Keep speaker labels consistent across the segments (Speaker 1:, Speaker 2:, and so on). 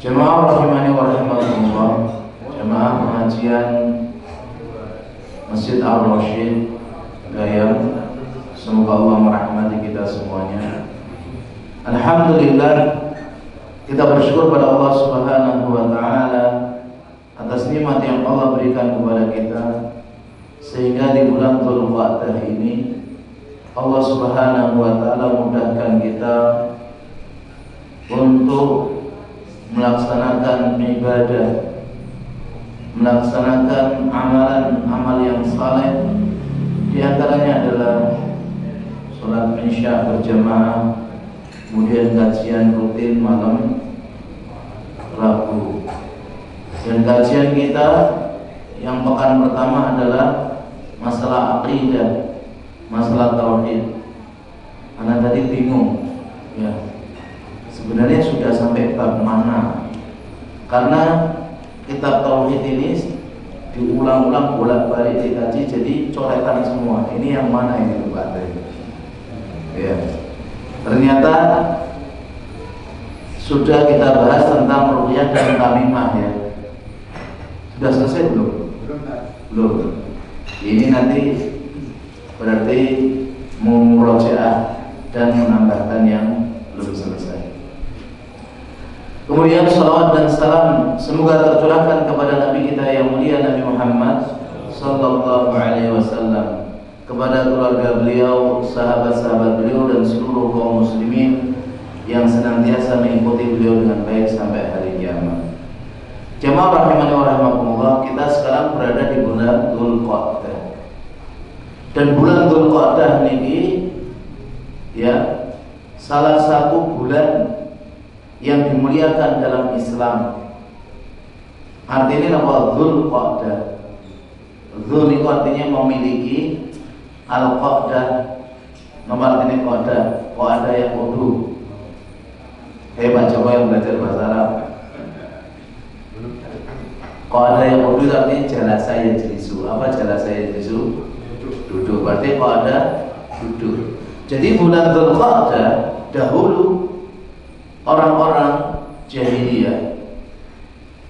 Speaker 1: Jemaah rahimani wa rahimakumullah, jemaah pengajian Masjid Ar-Rasyid Gayam, semoga Allah merahmati kita semuanya. Alhamdulillah, kita bersyukur pada Allah Subhanahu wa taala atas nikmat yang Allah berikan kepada kita, sehingga di bulan Dzulqa'dah ini Allah Subhanahu wa taala mudahkan kita untuk melaksanakan ibadah, melaksanakan amal yang saleh. Di antaranya adalah sholat Isya berjamaah, kemudian kajian rutin malam Rabu. Dan kajian kita yang pekan pertama adalah masalah aqidah, masalah tauhid. Anak tadi bingung, ya. Sebenarnya sudah sampai bab mana? Karena kitab tauhid ini diulang-ulang bolak-balik dikaji, jadi coretan semua. Ini yang mana ini Pak? Ya. Ternyata sudah kita bahas tentang ruqyah dan tamimah, ya. Sudah selesai belum? Belum. Ini nanti berarti murajaah dan menambahkan yang belum selesai. Kemudian salawat dan salam semoga tercurahkan kepada Nabi kita yang mulia, Nabi Muhammad sallallahu alaihi wasallam, kepada keluarga beliau, sahabat-sahabat beliau, dan seluruh kaum muslimin yang senantiasa mengikuti beliau dengan baik sampai hari kiamat. Jemaah rahimani wa rahimakumullah, kita sekarang berada di bulan Dzulqa'dah. Dan bulan Dzulqa'dah ini, ya, salah satu bulan yang dimuliakan dalam Islam. Artinya apa? Dzulqa'dah. Dzul itu artinya memiliki, al-qa'dah nama artinya qadah, qadah yang utuh. Hebat coba yang belajar bahasa Arab. Qadah yang utuh artinya jalasa yajlisu. Apa jalasa yajlisu? Duduk. Berarti qadah duduk. Jadi bulan Dzulqa'dah dahulu orang-orang jahiliyah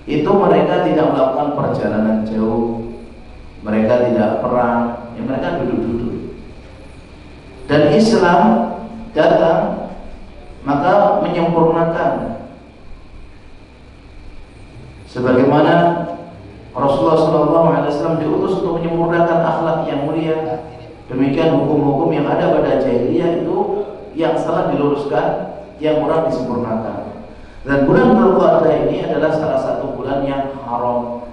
Speaker 1: itu mereka tidak melakukan perjalanan jauh, mereka tidak perang, ya, mereka duduk-duduk. Dan Islam datang maka menyempurnakan, sebagaimana Rasulullah SAW diutus untuk menyempurnakan akhlak yang mulia. Demikian hukum-hukum yang ada pada jahiliyah itu yang salah diluruskan, yang kurang disempurnakan. Dan bulan Dzulqa'dah ini adalah salah satu bulan yang haram.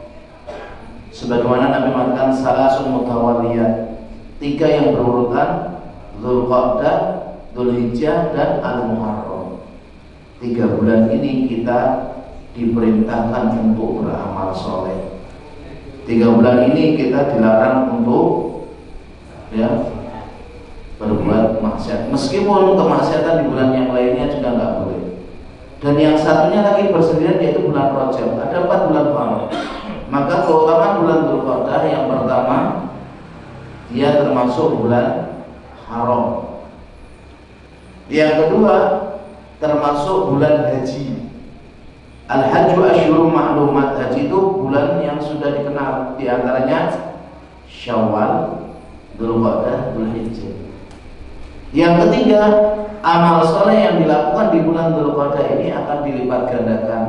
Speaker 1: Sebagaimana Nabi mengatakan salasun mutawaliyat, 3 yang berurutan, Dzulqa'dah, Dzulhijjah, dan Al-Muharram. 3 bulan ini kita diperintahkan untuk beramal soleh. 3 bulan ini kita dilarang untuk, ya, berbuat maksiat. Meskipun kemaksiatan di bulan yang lainnya juga nggak boleh. Dan yang satunya lagi bersendirian, yaitu bulan Rajab. Ada 4 bulan haram. Maka keutamaan bulan Dzulqa'dah yang pertama, dia termasuk bulan haram. Yang kedua, termasuk bulan haji. Al-Hajju asyhurun ma'lumat. Haji itu bulan yang sudah dikenal, di antaranya Syawal, Dzulqa'dah, Dzulhijjah. Yang ketiga, amal soleh yang dilakukan di bulan Dzulqa'dah ini akan dilipat gandakan.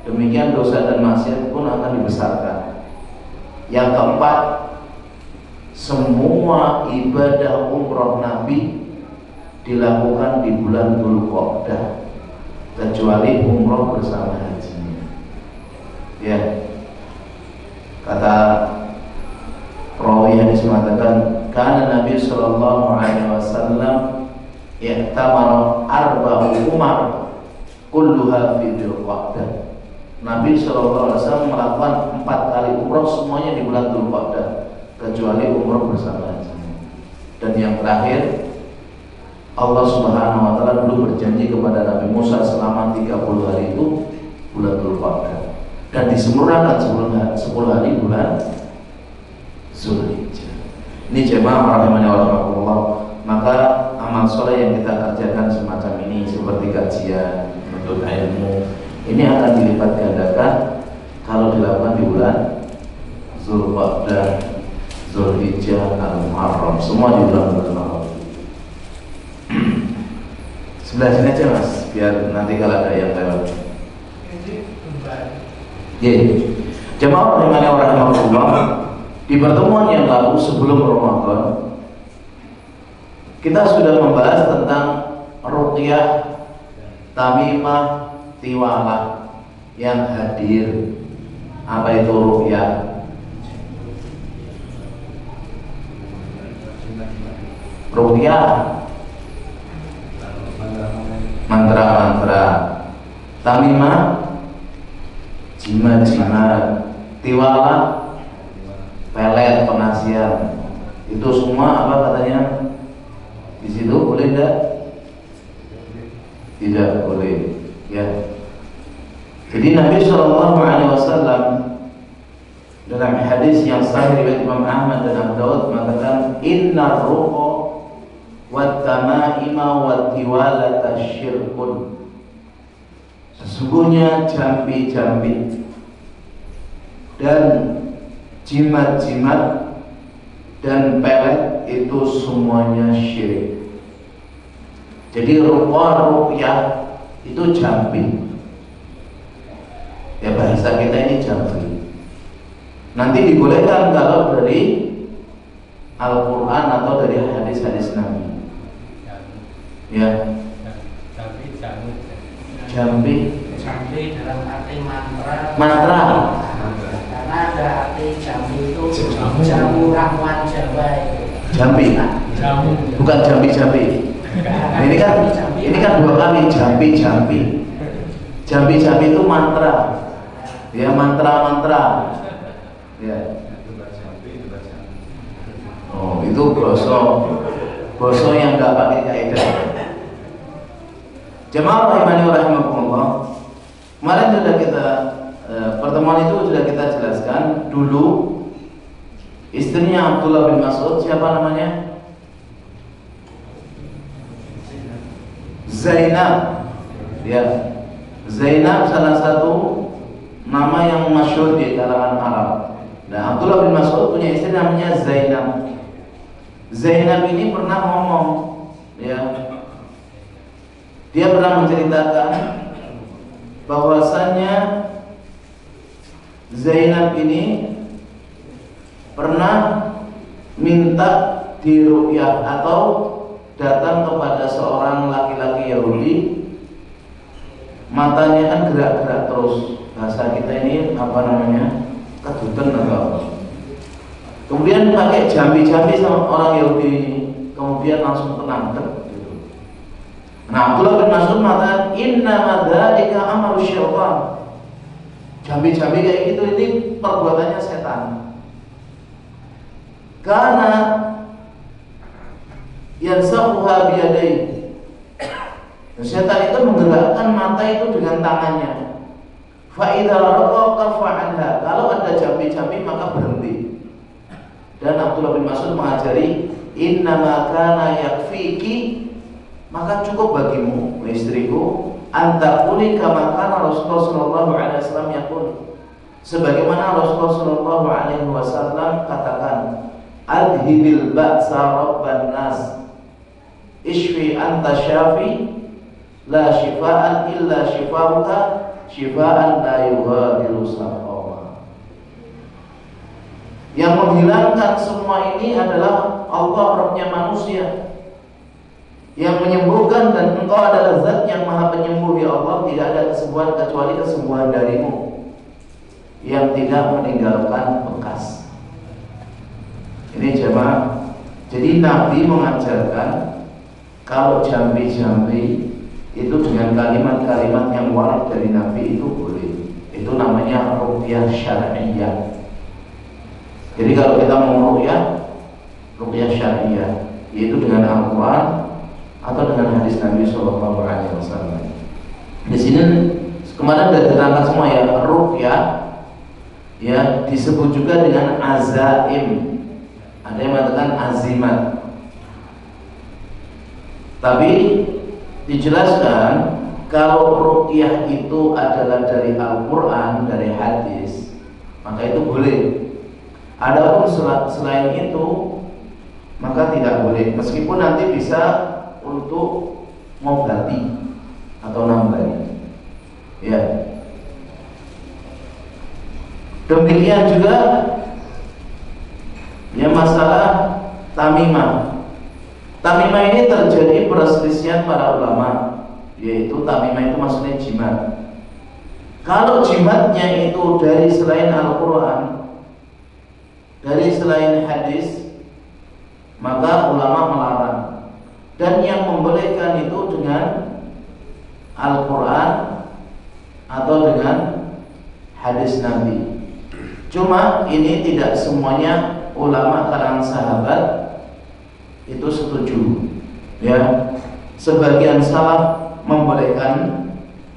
Speaker 1: Demikian dosa dan maksiat pun akan dibesarkan. Yang keempat, semua ibadah umroh Nabi dilakukan di bulan Dzulqa'dah, kecuali umroh bersama hajinya. Ya, kata perawi hadis mengatakan, karena Nabi Shallallahu Alaihi Wasallam i'tamara arba'u umar kulluha fi Dzulqa'dah. Nabi Shallallahu Alaihi Wasallam melakukan 4 kali umroh, semuanya di bulan Dzulqa'dah, kecuali umroh bersama hajinya. Dan yang terakhir, Allah Subhanahu Wa Taala dulu berjanji kepada Nabi Musa selama 30 hari itu bulan Dzulqa'dah, dan disempurnakan 10 hari bulan Dzulhijjah. Ini jemaah rahimani wa rahimakumullah, maka amal soleh yang kita kerjakan semacam ini seperti kajian, menuntut ilmu, Ini akan dilipat gandakan kalau dilakukan di bulan Zulqa'dah, Zulhijjah, Al-Muharram, semua di bulan-bulan Muharram. Sebelah sini aja mas, biar nanti kalau ada yang lewat. Jemaah rahimani wa rahimakumullah, di pertemuan yang lalu sebelum Ramadan kita sudah membahas tentang ruqyah, tamimah, tiwalah yang hadir. Apa itu ruqyah? Ruqyah mantra-mantra, tamimah jimat-jimat, tiwalah pelet, penasihan. Itu semua apa katanya di situ boleh enggak? Tidak boleh ya. Jadi Nabi SAW dalam hadis yang sahih riwayat Imam Ahmad dan Abu Dawud mengatakan inna ruqa wat tamaima wat tiwalata syirkun. Sesungguhnya jambi-jambi dan jimat-jimat dan pelet itu semuanya syirik. Jadi ruqyah itu jambi. Ya bahasa kita ini jambi. Nanti dibolehkan kalau dari Al-Quran atau dari hadis-hadis Nabi. Ya. Jambi
Speaker 2: dalam arti mantra. Karena ada arti jambi itu jamu ramuan Jawa itu.
Speaker 1: Jambi. Bukan jambi-jambi. Nah, ini kan dua kali jambi. Jambi itu mantra. Ya mantra. Ya. Oh, itu boso yang enggak pakai kaidah. Jemaah rahimani wa rahimakumullah. Kemarin sudah kita pertemuan itu sudah kita jelaskan dulu istrinya Abdullah bin Mas'ud siapa namanya? Zainab. Ya. Zainab salah satu nama yang masyhur di kalangan Arab. Nah, Abdullah bin Mas'ud punya istri namanya Zainab. Zainab ini pernah ngomong, ya. Dia pernah menceritakan bahwasannya Zainab ini pernah minta diruqyah atau datang kepada seorang laki-laki Yahudi, matanya kan gerak-gerak terus. Bahasa kita ini apa namanya? Kedutan atau kemudian pakai jambi-jambi sama orang Yahudi ini, kemudian langsung tenang. Nah, Abdullah bin Mas'ud mengatakan inna madzalika amalu syaitan. Jambi-jambi kayak gitu ini perbuatannya setan. Karena yansaquha biyadaihi. Setan itu menggerakkan mata itu dengan tangannya. Fa idza raqa qafa'anha. Kalau ada jambi-jambi maka berhenti. Dan Abdullah bin Mas'ud mengajari inna ma kana yakfiki, maka cukup bagimu istriku antakuni kama kana Rasulullah sallallahu alaihi wasallam yaqul, sebagaimana Rasulullah sallallahu alaihi wasallam katakan, adhibil ba'sa rabban nas ishfi anta syafi la shifaan illa shifauka shifaan la yughadiru saqama. Yang menghilangkan semua ini adalah Allah, Rabbnya manusia, yang menyembuhkan, dan engkau adalah zat yang maha penyembuh ya Allah. Tidak ada kesembuhan kecuali kesembuhan darimu yang tidak meninggalkan bekas. Ini jemaah. Jadi Nabi mengajarkan kalau jambi-jambi itu dengan kalimat-kalimat yang warid dari Nabi itu boleh. Itu namanya ruqyah syar'iyyah. Jadi kalau kita mau ruqyah syar'iyyah, yaitu dengan Al-Quran atau dengan hadis Nabi Shallallahu Alaihi Wasallam. Di sini kemarin sudah diterangkan semua ya, ruqyah ya disebut juga dengan azaim. Ada yang mengatakan azimat. Tapi dijelaskan kalau ruqyah itu adalah dari Al-Quran, dari hadis, maka itu boleh. Adapun selain itu maka tidak boleh, meskipun nanti bisa untuk mengganti atau nambahi. Ya. Demikian juga ya masalah tamimah. Tamimah ini terjadi perselisihan para ulama, yaitu tamimah itu maksudnya jimat. Kalau jimatnya itu dari selain Al-Quran, dari selain hadis, maka ulama melarang. Dan yang membolehkan itu dengan Al-Quran atau dengan hadis Nabi. Cuma ini tidak semuanya ulama kalangan sahabat itu setuju. Ya, sebagian salaf membolehkan,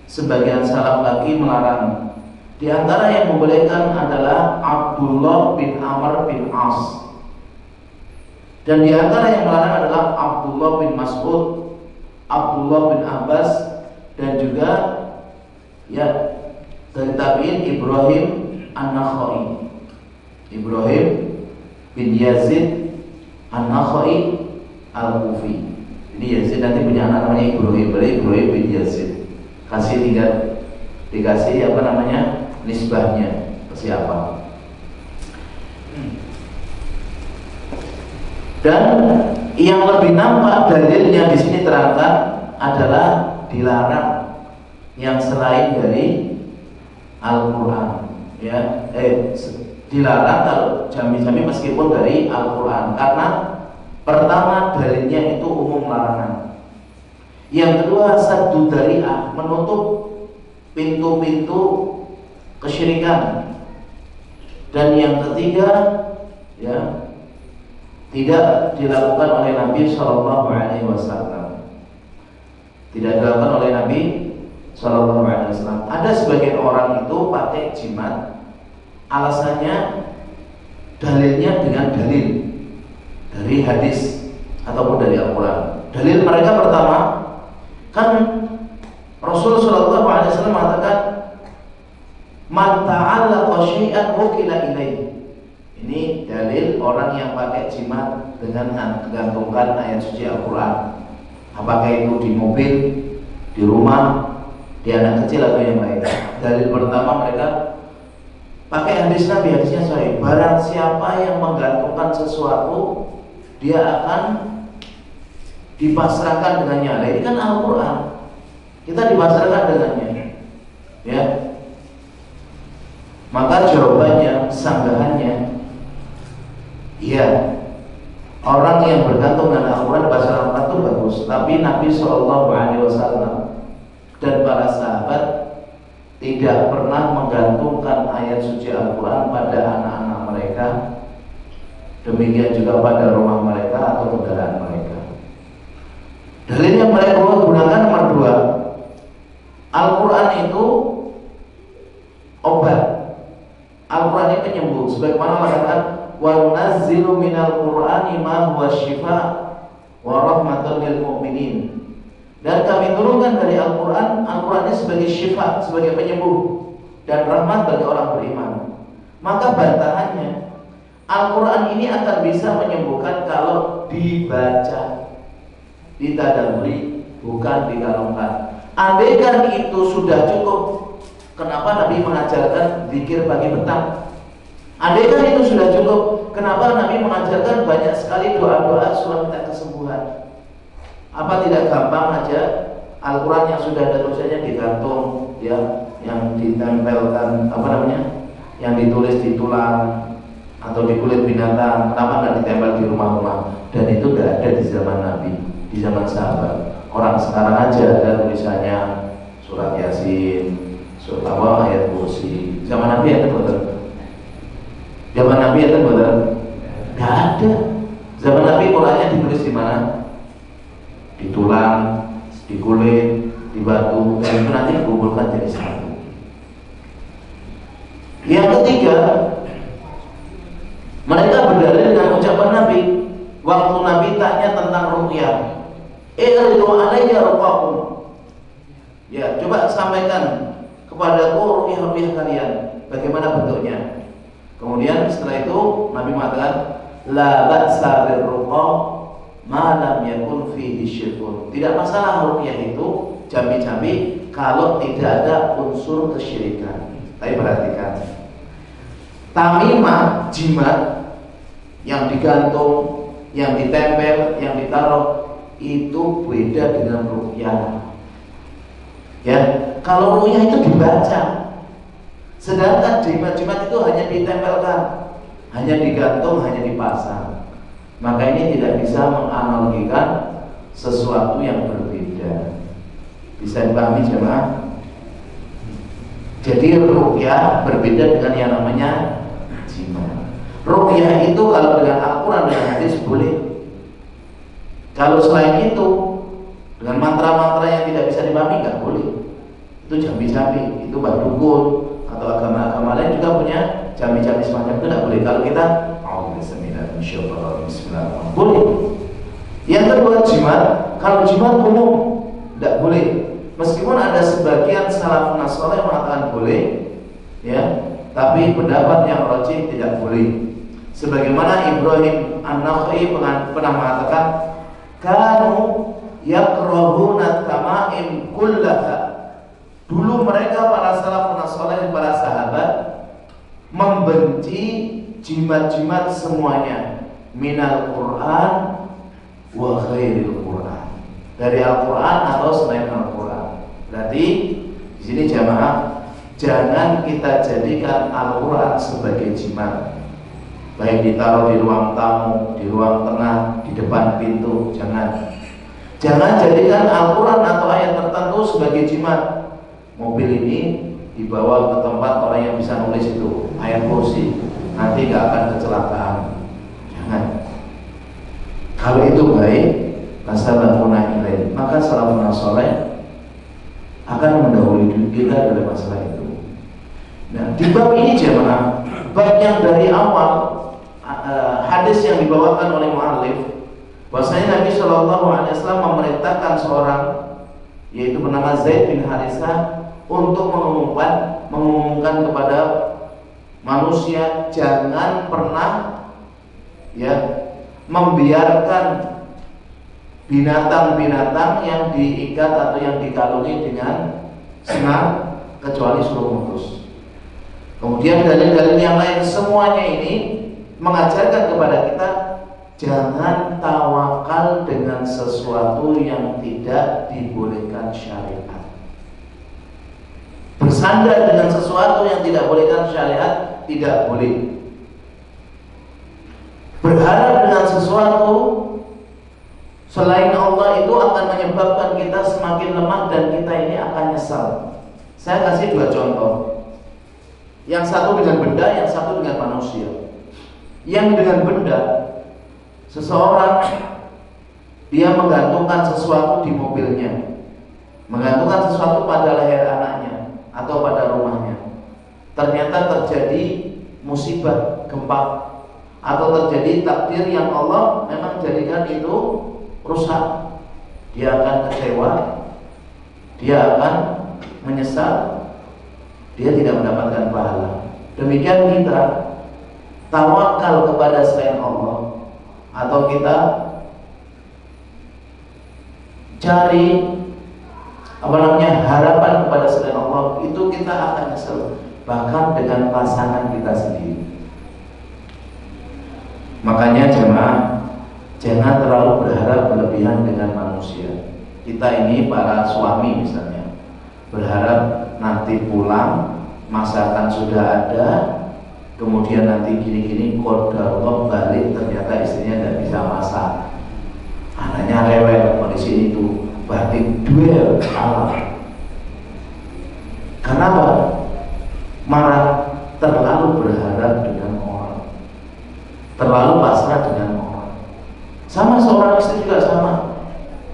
Speaker 1: sebagian salaf lagi melarang. Di antara yang membolehkan adalah Abdullah bin Amr bin As. Dan di antara yang melarang adalah Abdullah bin Mas'ud, Abdullah bin Abbas, dan juga ya dari tabi'in Ibrahim An-Nakhai, Ibrahim bin Yazid An-Nakhai Al-Kufi. Ini Yazid nanti punya anak namanya Ibrahim bin Yazid. Dikasih apa namanya nisbahnya ke siapa. Dan yang lebih nampak dalilnya di sini terangkan adalah dilarang yang selain dari Al-Quran. Ya, dilarang kalau jami-jami meskipun dari Al-Quran, karena pertama dalilnya itu umum larangan. Yang kedua saddu dzari'ah, menutup pintu-pintu kesyirikan. Dan yang ketiga ya tidak dilakukan oleh Nabi Shallallahu Alaihi Wasallam. Tidak dilakukan oleh Nabi Shallallahu Alaihi Wasallam. Ada sebagian orang itu pakai jimat, alasannya dalilnya dengan dalil dari hadis ataupun dari Al-Quran. Dalil mereka pertama, kan Rasul Shallallahu Alaihi Wasallam mengatakan, "Man ta'allaqa syai'an wukila ilaihi." Ini dalil orang yang pakai jimat dengan menggantungkan ayat suci Al-Quran. Apakah itu di mobil, di rumah, di anak kecil atau yang lain. Dalil pertama mereka pakai hadis Nabi, hadisnya sahih. Barang siapa yang menggantungkan sesuatu, dia akan dipasrahkan dengannya. Ini kan Al-Quran, kita dipasrahkan dengannya. Ya. Maka jawabannya, sanggahannya, iya, orang yang bergantung dengan Al-Quran bahasa Al-Quran itu bagus, tapi Nabi SAW dan para sahabat tidak pernah menggantungkan ayat suci Al-Quran pada anak-anak mereka, demikian juga pada rumah mereka atau kendaraan mereka. Dalil yang mereka gunakan nomor 2, Al-Quran itu obat, Al-Quran ini penyembuh, sebagaimana mengatakan wa nunazzilu minal Qur'ani ma huwa syifaa wa rahmatan lil mu'minin. Dan kami turunkan dari Al-Quran, Al-Quran ini sebagai syifa, sebagai penyembuh dan rahmat bagi orang beriman. Maka bantahannya, Al-Quran ini akan bisa menyembuhkan kalau dibaca, ditadaburi, bukan dikalungkan. Andaikan itu sudah cukup, kenapa Nabi mengajarkan zikir pagi petang? Andaikan itu sudah cukup, kenapa Nabi mengajarkan banyak sekali doa-doa supaya minta kesembuhan? Apa tidak gampang aja Al-Quran yang sudah ada tulisannya digantung, ya, yang ditempelkan, apa namanya, yang ditulis di tulang atau di kulit binatang, kenapa nggak ditempel di rumah-rumah? Dan itu tidak ada di zaman Nabi, di zaman sahabat. Orang sekarang aja ada tulisannya surat Yasin, surat apa, ayat kursi. Zaman Nabi ada betul. Zaman Nabi ada betul. Nggak ada. Zaman Nabi Qurannya ditulis di mana? Di tulang, di kulit, di batu, dan itu nanti dikumpulkan jadi satu. Yang ketiga, mereka berdalil dengan ucapan Nabi waktu Nabi tanya tentang ruqyah. I'ridu alayya ruqakum. Ya, coba sampaikan kepadaku ruqyah-ruqyah kalian, bagaimana bentuknya. Kemudian setelah itu Nabi mengatakan, la ba'sa birruqa ma lam yakun fihi syirkun. Tidak masalah ruqyah itu, jambi-jambi, kalau tidak ada unsur kesyirikan. Tapi perhatikan, tamimah, jimat yang digantung, yang ditempel, yang ditaruh, itu beda dengan ruqyah. Ya, kalau ruqyah itu dibaca, sedangkan jimat-jimat itu hanya ditempelkan, hanya digantung, hanya dipasang. Maka ini tidak bisa menganalogikan sesuatu yang berbeda. Bisa dipahami jemaah? Jadi ruqyah berbeda dengan yang namanya jimat. Ruqyah itu kalau dengan Al-Quran dan hadis boleh. Kalau selain itu dengan mantra-mantra yang tidak bisa dipahami nggak boleh. Itu jambi-jambi, itu badukun atau agama-agama lain juga punya jambi-jambi semacam itu nggak boleh. Kalau kita Bismillahirrahmanirrahim boleh. Yang kedua jimat, kalau jimat umum nggak boleh. Meskipun ada sebagian salafun saleh mengatakan boleh, ya, tapi pendapat yang rajih tidak boleh. Sebagaimana Ibrahim An-Nakhai pernah mengatakan, kanu yakrahuna tamaim kullaha. Dulu mereka para salafun saleh, para sahabat membenci jimat-jimat semuanya, minal Quran wa ghairil Quran, dari Al-Quran atau selain Al-Quran. Berarti di sini jamaah, jangan kita jadikan Al-Quran sebagai jimat, baik ditaruh di ruang tamu, di ruang tengah, di depan pintu. Jangan jadikan Al-Quran atau ayat tertentu sebagai jimat. Mobil ini dibawa ke tempat orang yang bisa nulis itu, ayat kursi, nanti gak akan kecelakaan. Jangan. Kalau itu baik, maka salafun saleh akan mendahului kita dalam masalah itu. Nah, di bab ini jemaah, bab yang dari awal hadis yang dibawakan oleh mu'allif, bahwasanya Nabi Shallallahu Alaihi Wasallam memerintahkan seorang, yaitu bernama Zaid bin Harisah, untuk mengumumkan kepada manusia jangan pernah, ya, membiarkan binatang-binatang yang diikat atau yang dikalungi dengan senang kecuali suruh mutus. Kemudian dalil-dalil yang lain, semuanya ini mengajarkan kepada kita jangan tawakal dengan sesuatu yang tidak dibolehkan syariat. Bersandar dengan sesuatu yang tidak bolehkan syariat tidak boleh. Berharap dengan sesuatu selain Allah itu akan menyebabkan kita semakin lemah dan kita ini akan nyesal. Saya kasih dua contoh. Yang satu dengan benda, yang satu dengan manusia. Yang dengan benda, seseorang dia menggantungkan sesuatu di mobilnya, menggantungkan sesuatu pada leher anaknya atau pada rumahnya. Ternyata terjadi musibah, gempa, atau terjadi takdir yang Allah memang jadikan itu rusak. Dia akan kecewa, dia akan menyesal, dia tidak mendapatkan pahala. Demikian kita tawakal kepada selain Allah, atau kita cari harapan kepada selain Allah, itu kita akan nyesel, bahkan dengan pasangan kita sendiri. Makanya jemaah, jangan terlalu berharap berlebihan dengan manusia. Kita ini para suami misalnya, berharap nanti pulang masakan sudah ada, kemudian nanti gini-gini, qadarullah balik ternyata istrinya tidak bisa masak, anaknya rewel, kondisi itu berarti duel kalah. Kenapa? Marah, terlalu berharap dengan orang, terlalu pasrah dengan orang. Sama seorang istri juga sama.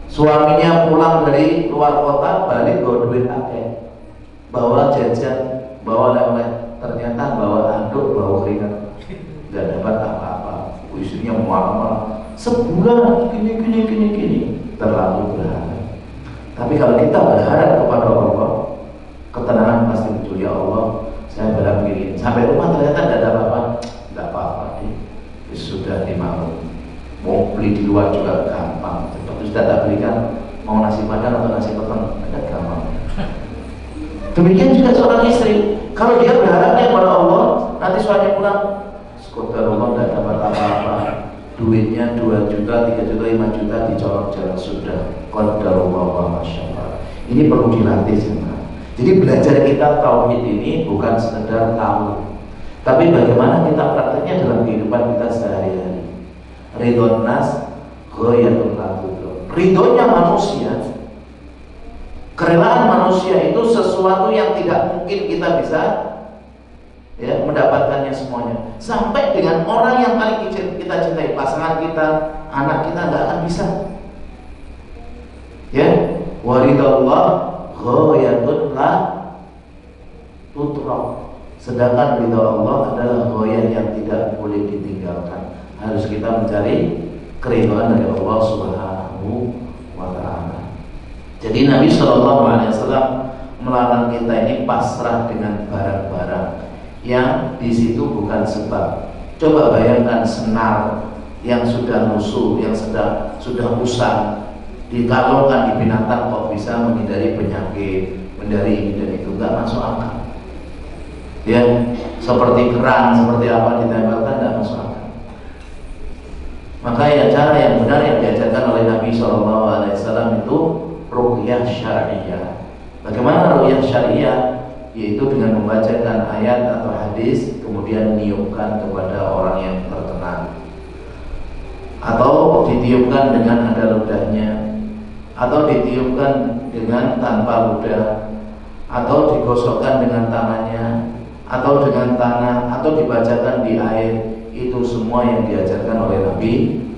Speaker 1: Suaminya pulang dari luar kota, balik bawa duit akeh, bawa jajan, bawa oleh-oleh, ternyata bawa anduk, bawa keringat, tidak dapat apa-apa. Istrinya mual-mual, sebulan gini, terlalu berharap. Tapi kalau kita berharap kepada Allah, Rasulullah, saya balap begini. Sampai rumah ternyata tidak ada apa-apa. Tidak apa-apa, sudah dimaklum. Mau beli di luar juga gampang. Terus sudah tak belikan, mau nasi padang atau nasi potong, ada gampang. Demikian juga seorang istri, kalau dia berharapnya kepada Allah, nanti suami pulang, sekolah Allah tidak dapat apa-apa, duitnya 2 juta, 3 juta, 5 juta dicolok jalan sudah. Qadarullah wa masyaallah. Ini perlu dilatih semua. Jadi belajar kita tauhid ini bukan sekedar tahu, tapi bagaimana kita prakteknya dalam kehidupan kita sehari-hari. Ridhon nas ghayatul ladud. Ridhonya manusia, kerelaan manusia itu sesuatu yang tidak mungkin kita bisa mendapatkannya semuanya. Sampai dengan orang yang paling kita cintai, pasangan kita, anak kita, nggak akan bisa. Ya, waridallah ghayatul ladud. Sedangkan ridha Allah adalah ghayah yang tidak boleh ditinggalkan. Harus kita mencari keridhaan dari Allah Subhanahu wa Ta'ala. Jadi Nabi SAW melarang kita ini pasrah dengan barang-barang yang di situ bukan sebab. Coba bayangkan senar yang sudah lusuh, yang sudah usang, dikalungkan di binatang kok bisa menghindari penyakit, menghindari ini dan itu, nggak masuk akal. Ya, seperti kerang, seperti apa ditempelkan, nggak masuk akal. Maka ya cara yang benar yang diajarkan oleh Nabi SAW itu ruqyah syariah. Bagaimana ruqyah syariah? Yaitu dengan membacakan ayat atau hadis, kemudian niupkan kepada orang yang terkena, atau ditiupkan dengan ada ludahnya, atau ditiupkan dengan tanpa ludah, atau digosokkan dengan tangannya, atau dengan tanah, atau dibacakan di air. Itu semua yang diajarkan oleh Nabi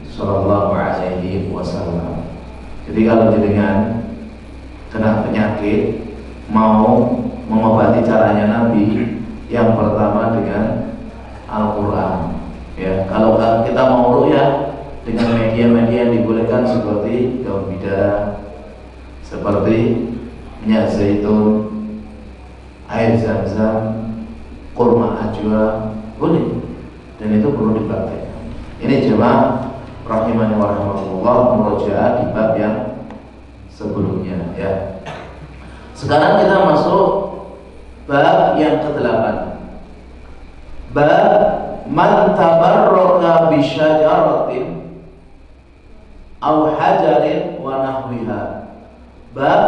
Speaker 1: Sallallahu Alaihi Wasallam. Jadi kalau jenengan kena penyakit, mau mengobati caranya Nabi, yang pertama dengan Al-Quran. Ya, kalau kita mau ruqyah dengan media-media yang dibolehkan seperti daun bida, seperti minyak zaitun, air zam-zam, kurma ajwa, boleh. Dan itu perlu dipraktikkan. Ini jemaah rahimani wa rahmatullah, murojaah di bab yang sebelumnya ya. Sekarang kita masuk bab yang ke-8. Bab man tabarraka bi syajaratin aw hajarin wa nahwiha. Bab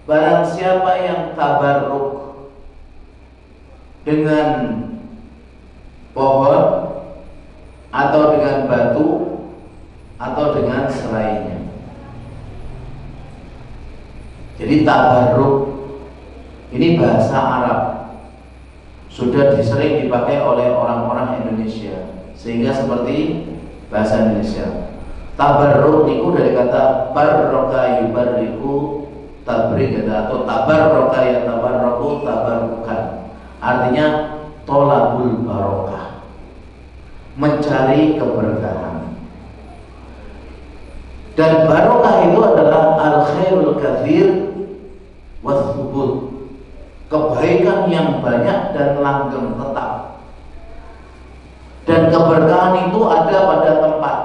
Speaker 1: barang siapa yang tabarruk dengan pohon atau dengan batu atau dengan selainnya. Jadi tabarruk ini bahasa Arab, sudah sering dipakai oleh orang-orang Indonesia, sehingga seperti bahasa Indonesia. Tabarruk itu dari kata barroka yubarriku tabrik, atau tabarroka ya tabarroku tabarrukan. Artinya tolabul barokah, mencari keberkahan. Dan barokah itu adalah al-khairul katsir was-subut, kebaikan yang banyak dan langgeng tetap. Dan keberkahan itu ada pada tempat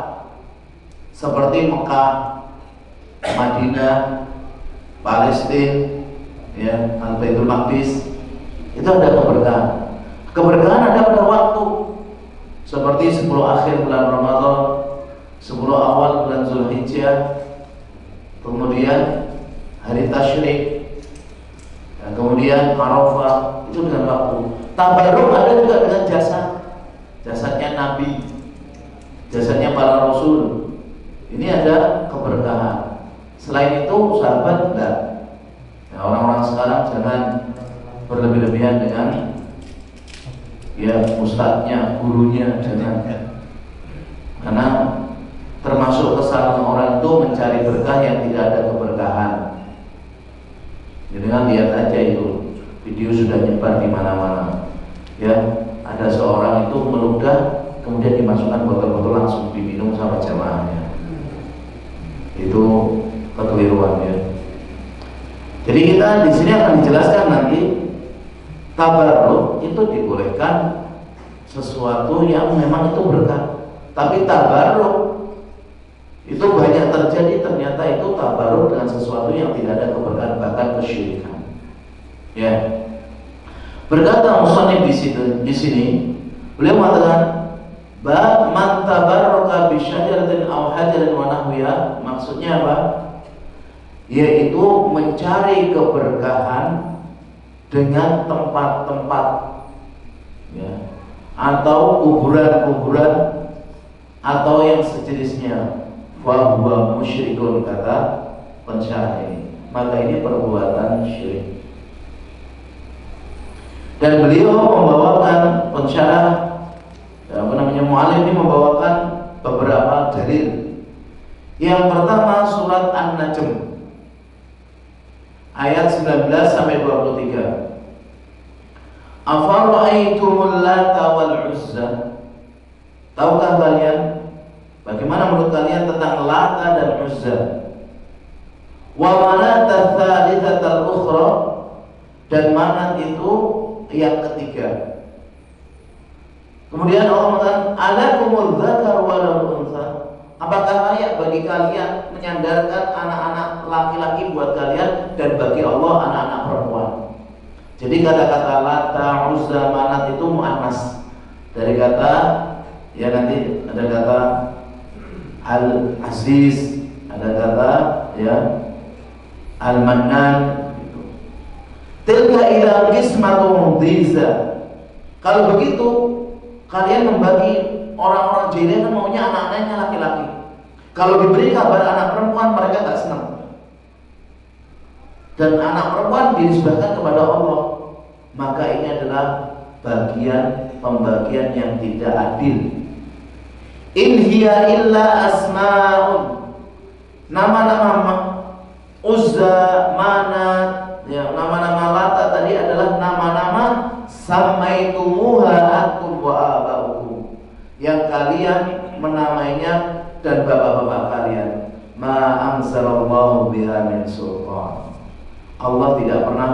Speaker 1: seperti Mekah, Madinah, Palestina, ya, Baitul Maqdis, itu ada keberkahan. Keberkahan ada pada waktu, seperti 10 akhir bulan Ramadan, 10 awal bulan Zulhijjah, kemudian hari Tasyrik, dan kemudian Arafah, itu dengan waktu. Tabarruk ada juga dengan jasadnya Nabi, jasadnya para Rasul. Ini ada keberkahan. Selain itu sahabat enggak. Nah, orang-orang sekarang jangan berlebih-lebihan dengan ya ustadznya, gurunya, jangan. Karena termasuk kesalahan orang itu mencari berkah yang tidak ada keberkahan. Jadi kan lihat aja itu video sudah nyebar di mana-mana. Ya, ada seorang itu meludah, kemudian dimasukkan botol-botol langsung diminum sama jamaahnya. Itu kekeliruan ya. Jadi kita di sini akan dijelaskan nanti Tabarruk itu dibolehkan sesuatu yang memang itu berkah. Tapi tabarruk itu banyak terjadi ternyata itu tabarruk dengan sesuatu yang tidak ada keberkahan, bahkan kesyirikan. Ya. Berkata musannif di sini, beliau mengatakan bab man tabarraka bi syajaratin aw hajarin wa nahwiha, maksudnya apa? Yaitu mencari keberkahan dengan tempat-tempat, ya, atau kuburan-kuburan atau yang sejenisnya. Wa huwa musyrikun, kata pensyarah ini, maka ini perbuatan syirik. Dan beliau membawakan pensyarah, mu'allif ini membawakan beberapa dalil. Yang pertama surat An-Najm ayat 19 sampai 23. Afara'aitumul Lata wal Uzza, tahukah kalian bagaimana menurut kalian tentang Lata dan Uzza? Wa manat tsalitsatal ukhra, dan Manat itu yang ketiga. Kemudian Allah mengatakan alakumul dzakar walul untha, apakah layak bagi kalian menyandarkan anak-anak laki-laki buat kalian dan bagi Allah anak-anak perempuan. Jadi kata-kata Lata, Uzza, Manat itu muannas dari kata, ya nanti ada kata Al-Aziz, ada kata ya Al-Mannan gitu. Tilka idza qismatun dhiza. Kalau begitu kalian membagi, orang-orang jahiliyah kan maunya anak-anaknya laki-laki. Kalau diberi kabar anak perempuan mereka gak senang. Dan anak perempuan dinisbahkan kepada Allah. Maka ini adalah pembagian yang tidak adil. In hiya illa asma'un, nama-nama Uzza, Manat, ya, nama-nama Lata tadi adalah nama-nama samaitumuha antum wa aba'ukum, yang kalian menamainya dan bapak-bapak kalian. Ma anzalallahu biha min sultan. Allah tidak pernah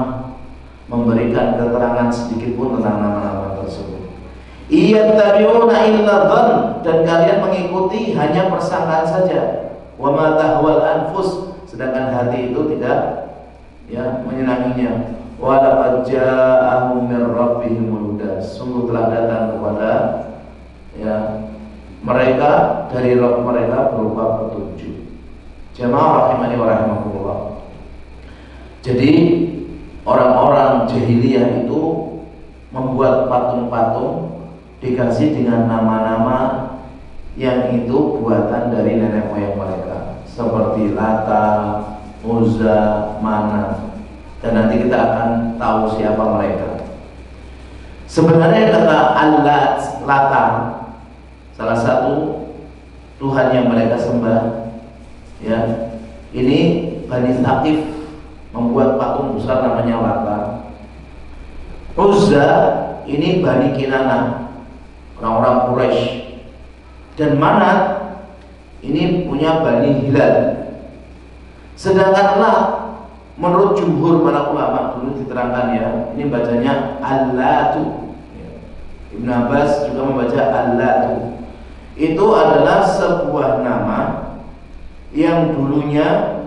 Speaker 1: memberikan keterangan sedikit pun tentang nama-nama tersebut. Iyattabi'una illa dhann, dan kalian mengikuti hanya persangkaan saja. Wa ma tahwal anfus, sedangkan hati itu tidak ya menyenanginya. Wa laqad ja'ahum min rabbihimul huda, sungguh telah datang kepada ya mereka dari Rabb mereka berupa petunjuk. Jamaah rahimani wa rahimakumullah. Jadi orang-orang jahiliyah itu membuat patung-patung dikasih dengan nama-nama yang itu buatan dari nenek moyang mereka, seperti Lata, Uzza, Manat, dan nanti kita akan tahu siapa mereka. Sebenarnya kata Allah, Lata, salah satu Tuhan yang mereka sembah, ya, ini Bani Thaqif membuat patung besar namanya Lata. Uzza ini Bani Kinanah, orang-orang Quraisy. Dan Manat ini punya Bani Hilal. Sedangkan Lat, menurut jumhur para ulama dulu diterangkan ya, ini bacanya Allatu. Ibn Abbas juga membaca Allatu. Itu adalah sebuah nama yang dulunya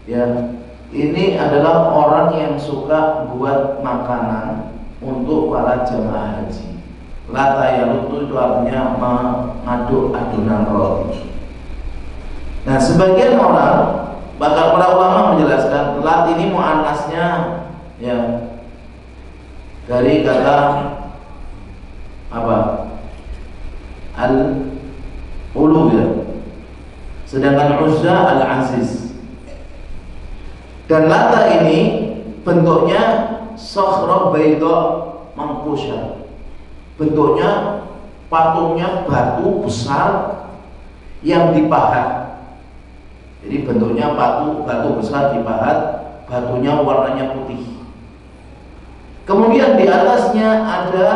Speaker 1: ya, ini adalah orang yang suka buat makanan untuk para jemaah haji. Lata yalutu itu artinya mengaduk adonan roti. Nah, sebagian orang, bahkan para ulama menjelaskan Lat ini muannasnya ya dari kata apa? Al-Ulu ya. Sedangkan Uzza Al-Aziz. Dan Lata ini bentuknya sakhra bayda mangkusha. Bentuknya patungnya batu besar yang dipahat. Jadi bentuknya batu besar dipahat, batunya warnanya putih. Kemudian di atasnya ada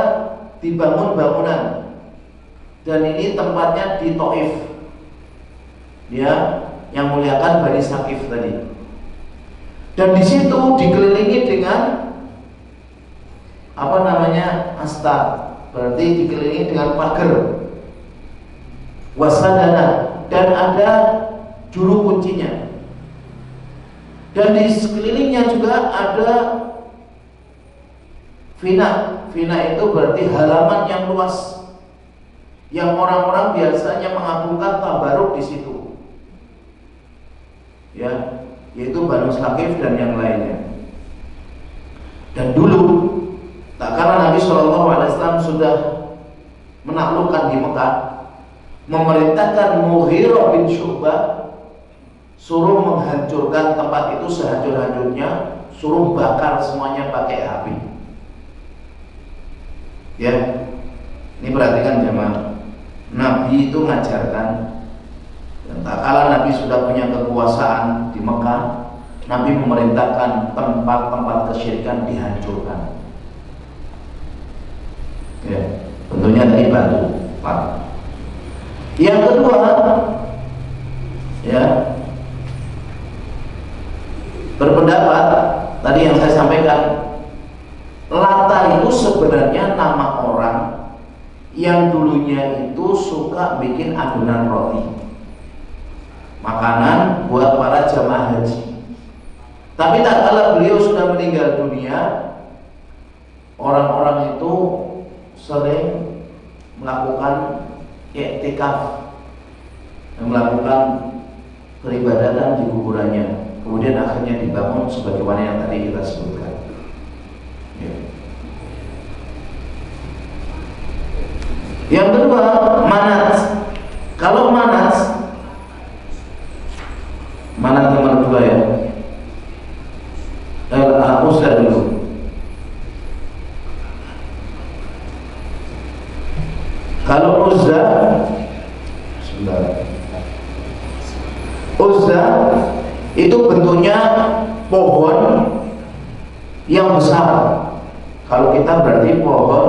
Speaker 1: dibangun bangunan. Dan ini tempatnya di Taif. Ya, yang muliakan Bani Thaqif tadi. Dan di situ dikelilingi dengan astar, berarti dikelilingi dengan pagar. Wasadana, dan ada juru kuncinya. Dan di sekelilingnya juga ada fina. Fina itu berarti halaman yang luas, yang orang-orang biasanya mengagungkan tabaruk di situ, ya, yaitu Banu Saqif dan yang lainnya. Dan dulu, tak kala Nabi SAW sudah menaklukkan di Mekah, memerintahkan Mughirah bin Syu'bah suruh menghancurkan tempat itu sehancur-hancurnya, suruh bakar semuanya pakai api. Ya, ini perhatikan jemaah. Nabi itu mengajarkan, dan tak kala Nabi sudah punya kekuasaan di Mekah, Nabi memerintahkan tempat-tempat kesyirikan dihancurkan. Ya, tentunya dari batu. Yang kedua, ya, berpendapat tadi yang saya sampaikan, Lata itu sebenarnya nama orang yang dulunya itu suka bikin adonan roti, makanan buat para jamaah haji. Tapi tak kala beliau sudah meninggal dunia, orang-orang itu sering melakukan i'tikaf, melakukan peribadatan di kuburannya. Kemudian akhirnya dibangun sebagaimana yang tadi kita sebutkan. Ya. Yang kedua, manat. Kalau manat nomor 2 ya. Uzza dulu. Kalau Uzza, sebentar. Uzza itu bentuknya pohon yang besar. Kalau kita berarti pohon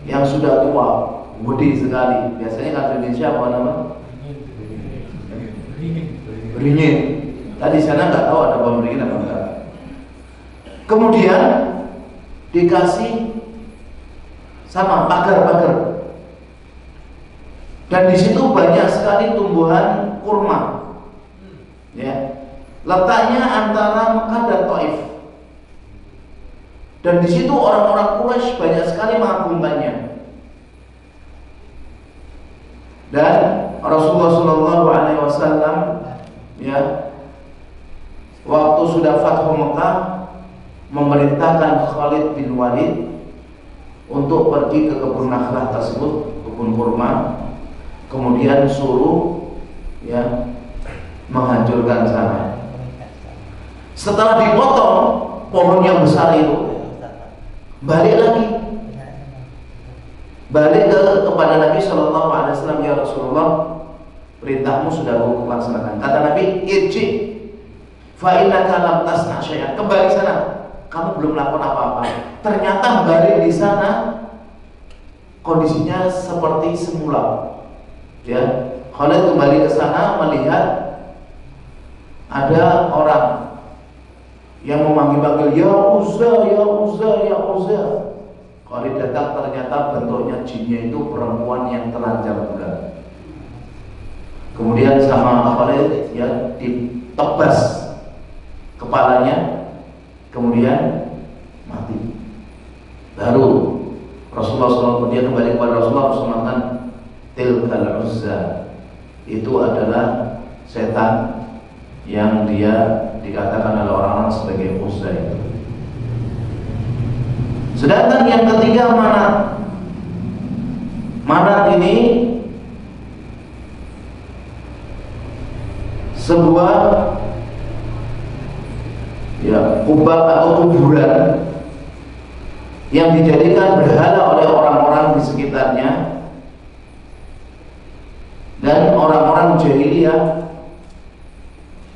Speaker 1: yang sudah tua, gede sekali. Biasanya kalau Indonesia apa nama? Beringin. Tadi sana nggak tahu ada pohon beringin apa enggak. Kemudian dikasih sama pagar-pagar, dan di situ banyak sekali tumbuhan kurma. Ya, letaknya antara Mekah dan Taif. Dan di situ orang-orang Quraisy banyak sekali mengagungkannya. Dan Rasulullah SAW, ya, waktu sudah Fathu Mekah, memerintahkan Khalid bin Walid untuk pergi ke kebun nakhlah tersebut, kebun kurma, kemudian suruh, ya, menghancurkan sana. Setelah dipotong pohon yang besar itu, balik kepada Nabi SAW, ya Rasulullah, perintahmu sudah aku laksanakan. Kata Nabi, irji fa innaka lam tasna syai'an. Kembali sana, kamu belum melakukan apa-apa. Ternyata balik di sana kondisinya seperti semula. Ya, Khalid kembali ke sana melihat ada orang yang memanggil-panggil, ya Uzza, ya Uzza, ya Uzza. Khalid datang, ternyata bentuknya jinnya itu perempuan yang telanjang bulan. Kemudian sama Khalid, ya, ditebas kepalanya, kemudian mati. Baru Rasulullah SAW, dia kembali kepada Rasulullah SAW, tilkal Uzza, itu adalah setan yang dia dikatakan oleh orang-orang sebagai Uzza itu. Sedangkan yang ketiga, Manat. Manat ini sebuah, ya, kubah atau kuburan yang dijadikan berhala oleh orang-orang di sekitarnya, dan orang-orang jahiliyah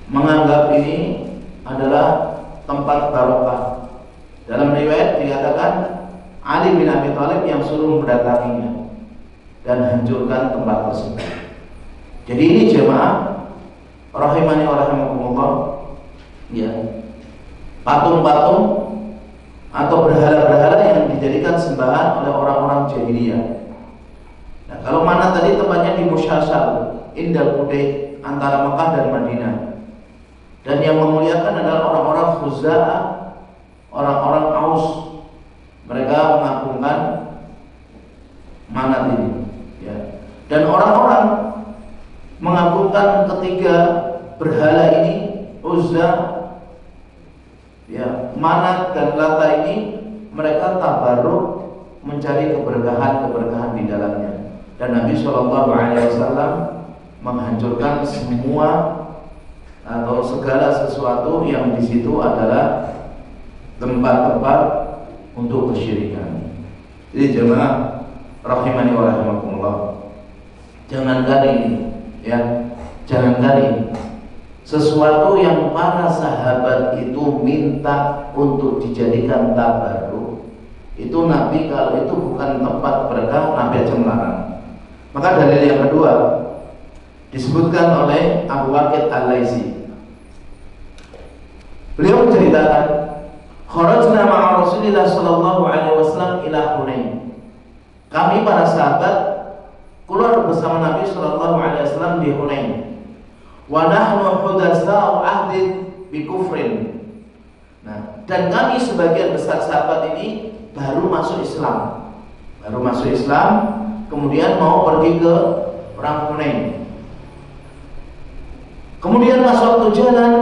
Speaker 1: menganggap ini adalah tempat barokah. Dalam riwayat dikatakan Ali bin Abi Thalib yang suruh mendatanginya dan hancurkan tempat tersebut. Jadi ini jemaah rahimani wa rahimakumullah, ya, patung-patung atau berhala-berhala yang dijadikan sembahan oleh orang-orang jahiliyah. Nah, kalau Manat tadi tempatnya di Musyashal, Indal Qudai, antara Mekah dan Madinah. Dan yang memuliakan adalah orang-orang Khuza'ah, orang-orang Aus. Mereka mengagungkan Manat ini, ya. Dan orang-orang mengagungkan ketiga berhala ini, Uzza, ya, Manat dan Lata ini, mereka tabarruk mencari keberkahan di dalamnya. Dan Nabi SAW menghancurkan semua atau segala sesuatu yang di situ adalah tempat-tempat untuk kesyirikan. Jadi jemaah rahimani wa rahimakumullah, jangan kali ya, jangan kali sesuatu yang para sahabat itu minta untuk dijadikan tabarruk, itu Nabi kalau itu bukan tempat berkah, Nabi aja melarang. Maka dalil yang kedua disebutkan oleh Abu Waqid Al-Laisi. Beliau menceritakan, kharajna ma'a Rasulillah sallallahu alaihi wasallam ila Hunain. Kami para sahabat keluar bersama Nabi sallallahu alaihi wasallam di Hunain. Wa nahnu hudatsa'u ahdin bi kufrin. Nah, dan kami sebagian besar sahabat ini baru masuk Islam. Kemudian mau pergi ke perang Hunain. Kemudian pas waktu jalan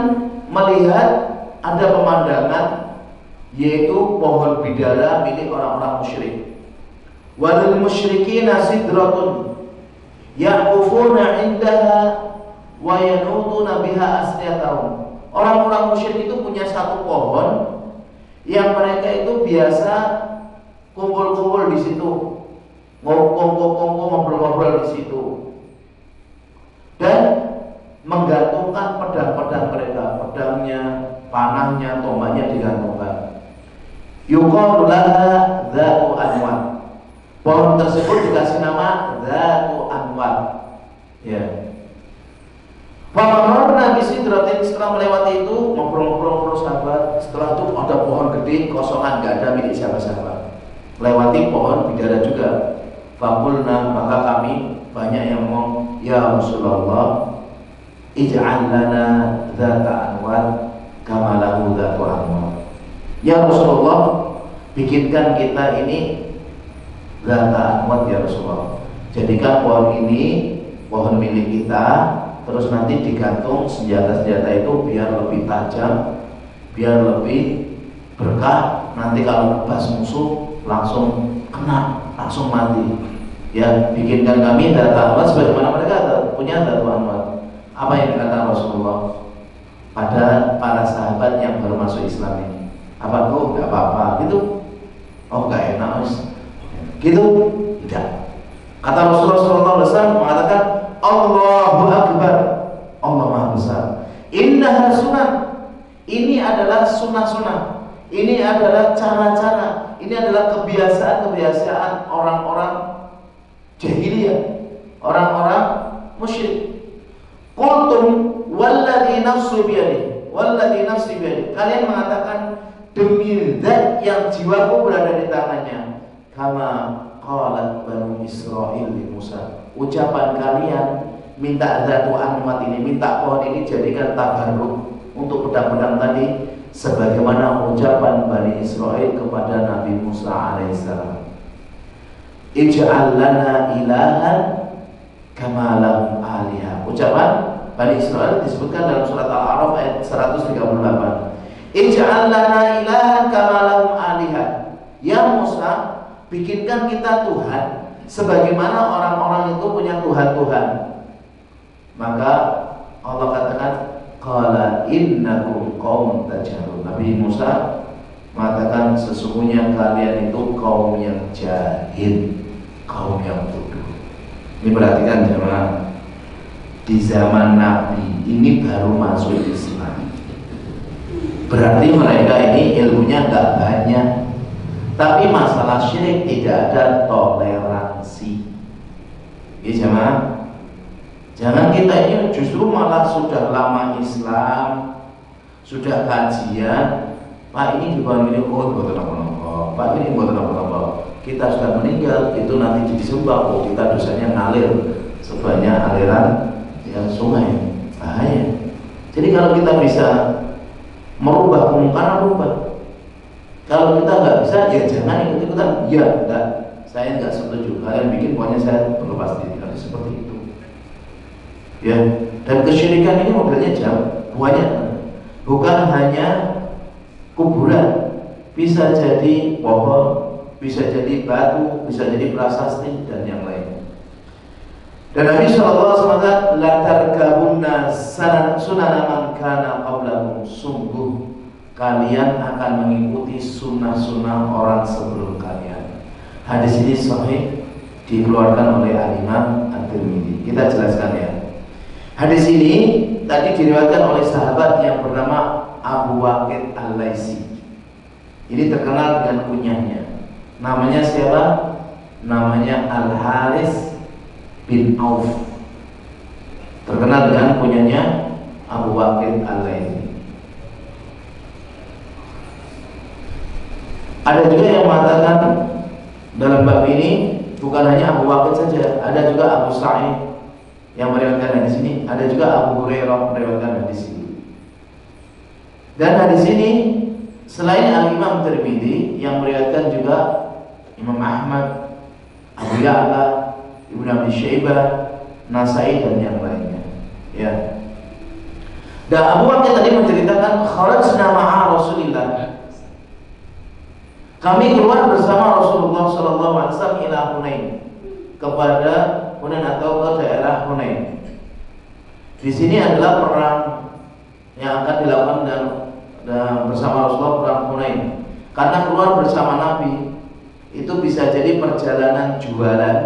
Speaker 1: melihat ada pemandangan, yaitu pohon bidara milik orang-orang musyrik. Walil musyrikina sidratun yaqufuna 'indaha wa yanutuna biha asliyatahum. Orang-orang musyrik itu punya satu pohon yang mereka itu biasa kumpul-kumpul di situ, ngobrol-ngobrol di situ, dan menggantungkan pedang-pedang mereka, pedangnya, panahnya, tombaknya digantungkan. Yuqalu laha dzatu anwar. Pohon tersebut dikasih nama dzatu anwar. Ya. Famarna bi sidratin, setelah melewati itu ngobrol-ngobrol sahabat. Setelah itu ada pohon gede kosongan, enggak ada milik siapa-siapa. Melewati pohon bidara juga. Faqulna, maka kami banyak yang ngomong, ya Rasulullah, ij'al lana dzata anwar kama lahu dzatu anwar. Ya Rasulullah, bikinkan kita ini dzata anwar ya Rasulullah. Jadikan pohon ini pohon milik kita, terus nanti digantung senjata-senjata itu biar lebih tajam, biar lebih berkah. Nanti kalau nebas musuh langsung kena, langsung mati. Ya, bikinkan kami dzata anwar sebagaimana mereka punya dzatu anwar. Apa yang dikatakan Rasulullah pada para sahabat yang baru masuk Islam ini? Apa tuh? Gak apa-apa gitu? Oh, gak enak gitu? Tidak. Kata Rasulullah SAW mengatakan, Allahu Akbar, Allah Maha Besar. Innaha sunnah. Ini adalah sunnah-sunnah. Ini adalah cara-cara. Ini adalah kebiasaan-kebiasaan orang-orang jahiliyah, orang-orang musyrik. Qultum walladzi nafsu biyadihi, walladzi nafsi biyadihi. Kalian mengatakan demi zat yang jiwaku berada di tangannya. Kama qalat Banu Israil li Musa. Ucapan kalian minta dzatu anwat ini, minta pohon ini jadikan tabarruk untuk pedang-pedang tadi, sebagaimana ucapan Bani Israil kepada Nabi Musa alaihissalam. Ij'al lana ilahan kama lahum alihah. Ucapan Bani Israil disebutkan dalam surat Al-A'raf ayat 138. Ij'al lana ilahan kama lahum alihah. Ya Musa, bikinkan kita Tuhan sebagaimana orang-orang itu punya Tuhan-Tuhan. Maka Allah katakan, qala innakum qaumun tajhalun. Nabi Musa mengatakan, sesungguhnya kalian itu kaum yang jahil, kaum yang bodoh. Ini perhatikan jemaah, di zaman Nabi ini baru masuk Islam. Berarti mereka ini ilmunya nggak banyak, tapi masalah syirik tidak ada toleransi. Ya jemaah, jangan kita ini justru malah sudah lama Islam, sudah kajian, Pak ini juga ini, oh buatan apa-apa, Pak ini buatan apa-apa. kita sudah meninggal itu nanti disembah, oh kita dosanya ngalir sebanyak aliran ya sungai, bahaya. Jadi kalau kita bisa merubah kemungkaran, rubah. Kalau kita nggak bisa, ya jangan ikut-ikutan. Ya enggak, saya nggak setuju. Kalian bikin, pokoknya saya berlepas diri. Kalau seperti itu, ya. Dan kesyirikan ini modelnya jauh, banyak. Bukan hanya kuburan, bisa jadi pohon, bisa jadi batu, bisa jadi prasasti dan yang lain. Dan Nabi SAW mengatakan, la tarkabunna sunana man kana qablakum, sungguh kalian akan mengikuti sunnah-sunnah orang sebelum kalian. Hadis ini sahih, dikeluarkan oleh Al-Imam At-Tirmidzi. Kita jelaskan ya. Hadis ini tadi diriwayatkan oleh sahabat yang bernama Abu Waqid Al-Laisi. Ini terkenal dengan kunyahnya. Namanya siapa? Namanya Al-Haris bin Auf. Terkenal dengan kunyahnya Abu Waqid Al-Laisi. Ada juga yang mengatakan dalam bab ini bukan hanya Abu Waqid saja, ada juga Abu Sa'id yang meriwayatkan hadis ini, ada juga Abu Hurairah meriwayatkan hadis ini. Dan hadis ini selain Al-Imam Tirmidzi yang meriwayatkan juga Imam Ahmad, Abu Ya'la, Ibnu Abi Syaibah, Nasai dan yang lainnya. Ya. Dan Abu Waqid tadi menceritakan kharajna ma'a Rasulillah. Kami keluar bersama Rasulullah SAW ila Hunain, kepada Hunain atau ke daerah Hunain. Di sini adalah perang yang akan dilakukan dan bersama Rasulullah, perang Hunain. Karena keluar bersama Nabi itu bisa jadi perjalanan jualan,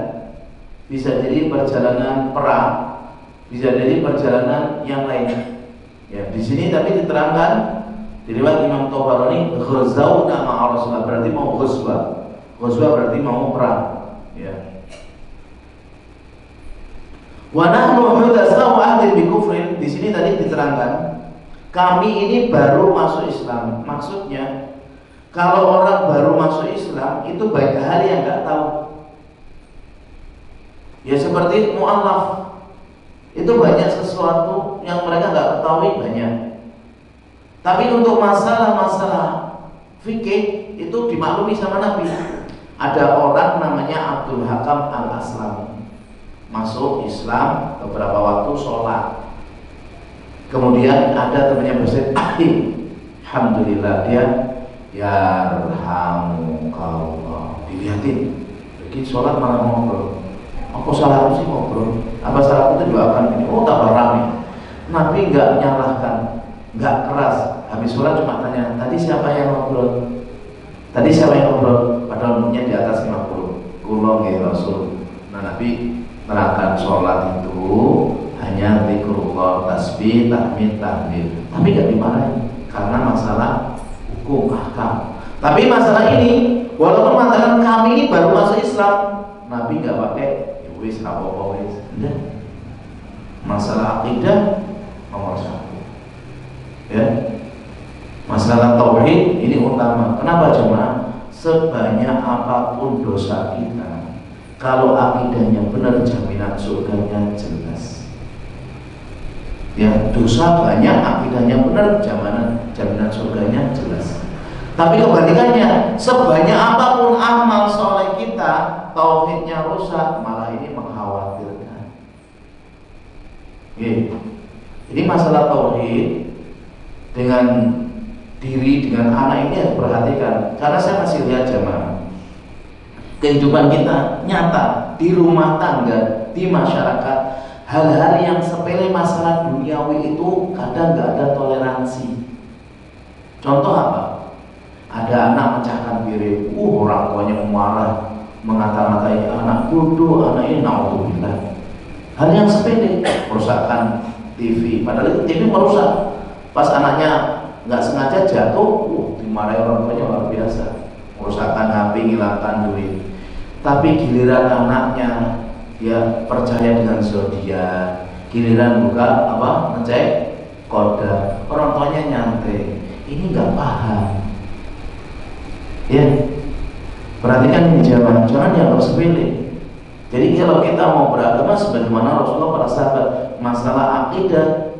Speaker 1: bisa jadi perjalanan perang, bisa jadi perjalanan yang lain. Ya, di sini tapi diterangkan di riwayat Imam Tabarani, ghazawna ma'a Rasulullah, berarti mau ghazwa. Ghazwa berarti mau perang, ya. Wa nahnu hudatsau ahdin bi kufrin, di sini tadi diterangkan kami ini baru masuk Islam. Maksudnya kalau orang baru masuk Islam itu banyak hal yang enggak tahu. Ya seperti mu'allaf, itu banyak sesuatu yang mereka enggak ketahui banyak. Tapi untuk masalah-masalah fikih itu dimaklumi sama Nabi. Ada orang namanya Abdul Hakam Al-Aslami, masuk Islam beberapa waktu sholat. Kemudian ada temannya bersin, alhamdulillah dia yarhamukallah, dilihatin lagi sholat malah ngobrol. Aku salah sih ngobrol, apa salah itu doakan ini, oh tambah rame. Nabi nggak nyalahkan, nggak keras. Habis sholat cuma tanya, tadi siapa yang ngobrol? Tadi siapa yang ngobrol? Padahal umurnya di atas 50. Kulo nggih Rasul. Nah Nabi terangkan sholat itu hanya zikrullah, tasbih, tahmid, tahlil. Tapi nggak dimarahin karena masalah hukum ahkam. Tapi masalah ini, walaupun mengatakan kami ini baru masuk Islam, Nabi nggak pakai ya wis apa-apa wis. Masalah akidah nomor 1. Ya. Masalah tauhid ini utama. Kenapa jemaah? Sebanyak apapun dosa kita, kalau akidahnya benar, jaminan surganya jelas. Ya, dosa banyak, akidahnya benar, jaminan surganya jelas. Tapi kebalikannya, sebanyak apapun amal soleh kita, tauhidnya rusak, malah ini mengkhawatirkan. Jadi masalah tauhid dengan diri, dengan anak ini harus perhatikan. Karena saya masih lihat jemaah, kehidupan kita nyata di rumah tangga, di masyarakat, hal-hal yang sepele masalah duniawi itu kadang nggak ada toleransi. Contoh apa? Ada anak mecahkan piring, orang tuanya marah, mengata-ngatai anak bodoh, anak ini naudzubillah. Hal yang sepele, perusakan TV, padahal TV merusak. Pas anaknya nggak sengaja jatuh, dimarahi orang tuanya luar biasa. Merusakan HP, ngilangkan duit. Tapi giliran anaknya dia percaya dengan zodiak, giliran buka ngecek kode, orang tuanya nyantai. Ini nggak paham. Ya, Perhatikan ini jamaah, jangan dianggap sepele. Jadi kalau kita mau beragama sebagaimana Rasulullah para sahabat, masalah akidah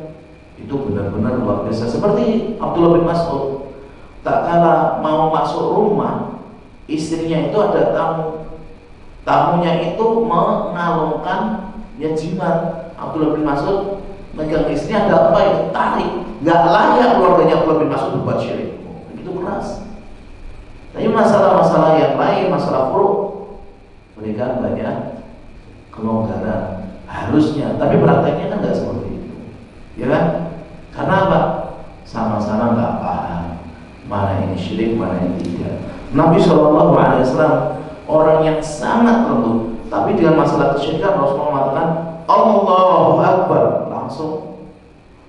Speaker 1: itu benar-benar luar biasa. Seperti Abdullah bin Mas'ud, tak kala mau masuk rumah, istrinya itu ada tamu. Tamunya itu mengalungkan ya jimat. Abdullah bin Mas'ud megang istrinya, ada apa ya? Tarik. Gak layak keluarganya Abdullah bin Mas'ud berbuat syirik. Begitu keras. Tapi masalah-masalah yang lain, masalah furu', berikan banyak kelonggaran harusnya, tapi prakteknya kan nggak seperti itu, ya kan? Karena apa? Sama-sama nggak paham mana ini syirik, mana ini tidak. Nabi SAW orang yang sangat lembut, tapi dengan masalah kesyirikan Rasulullah mengatakan Allahu Akbar, langsung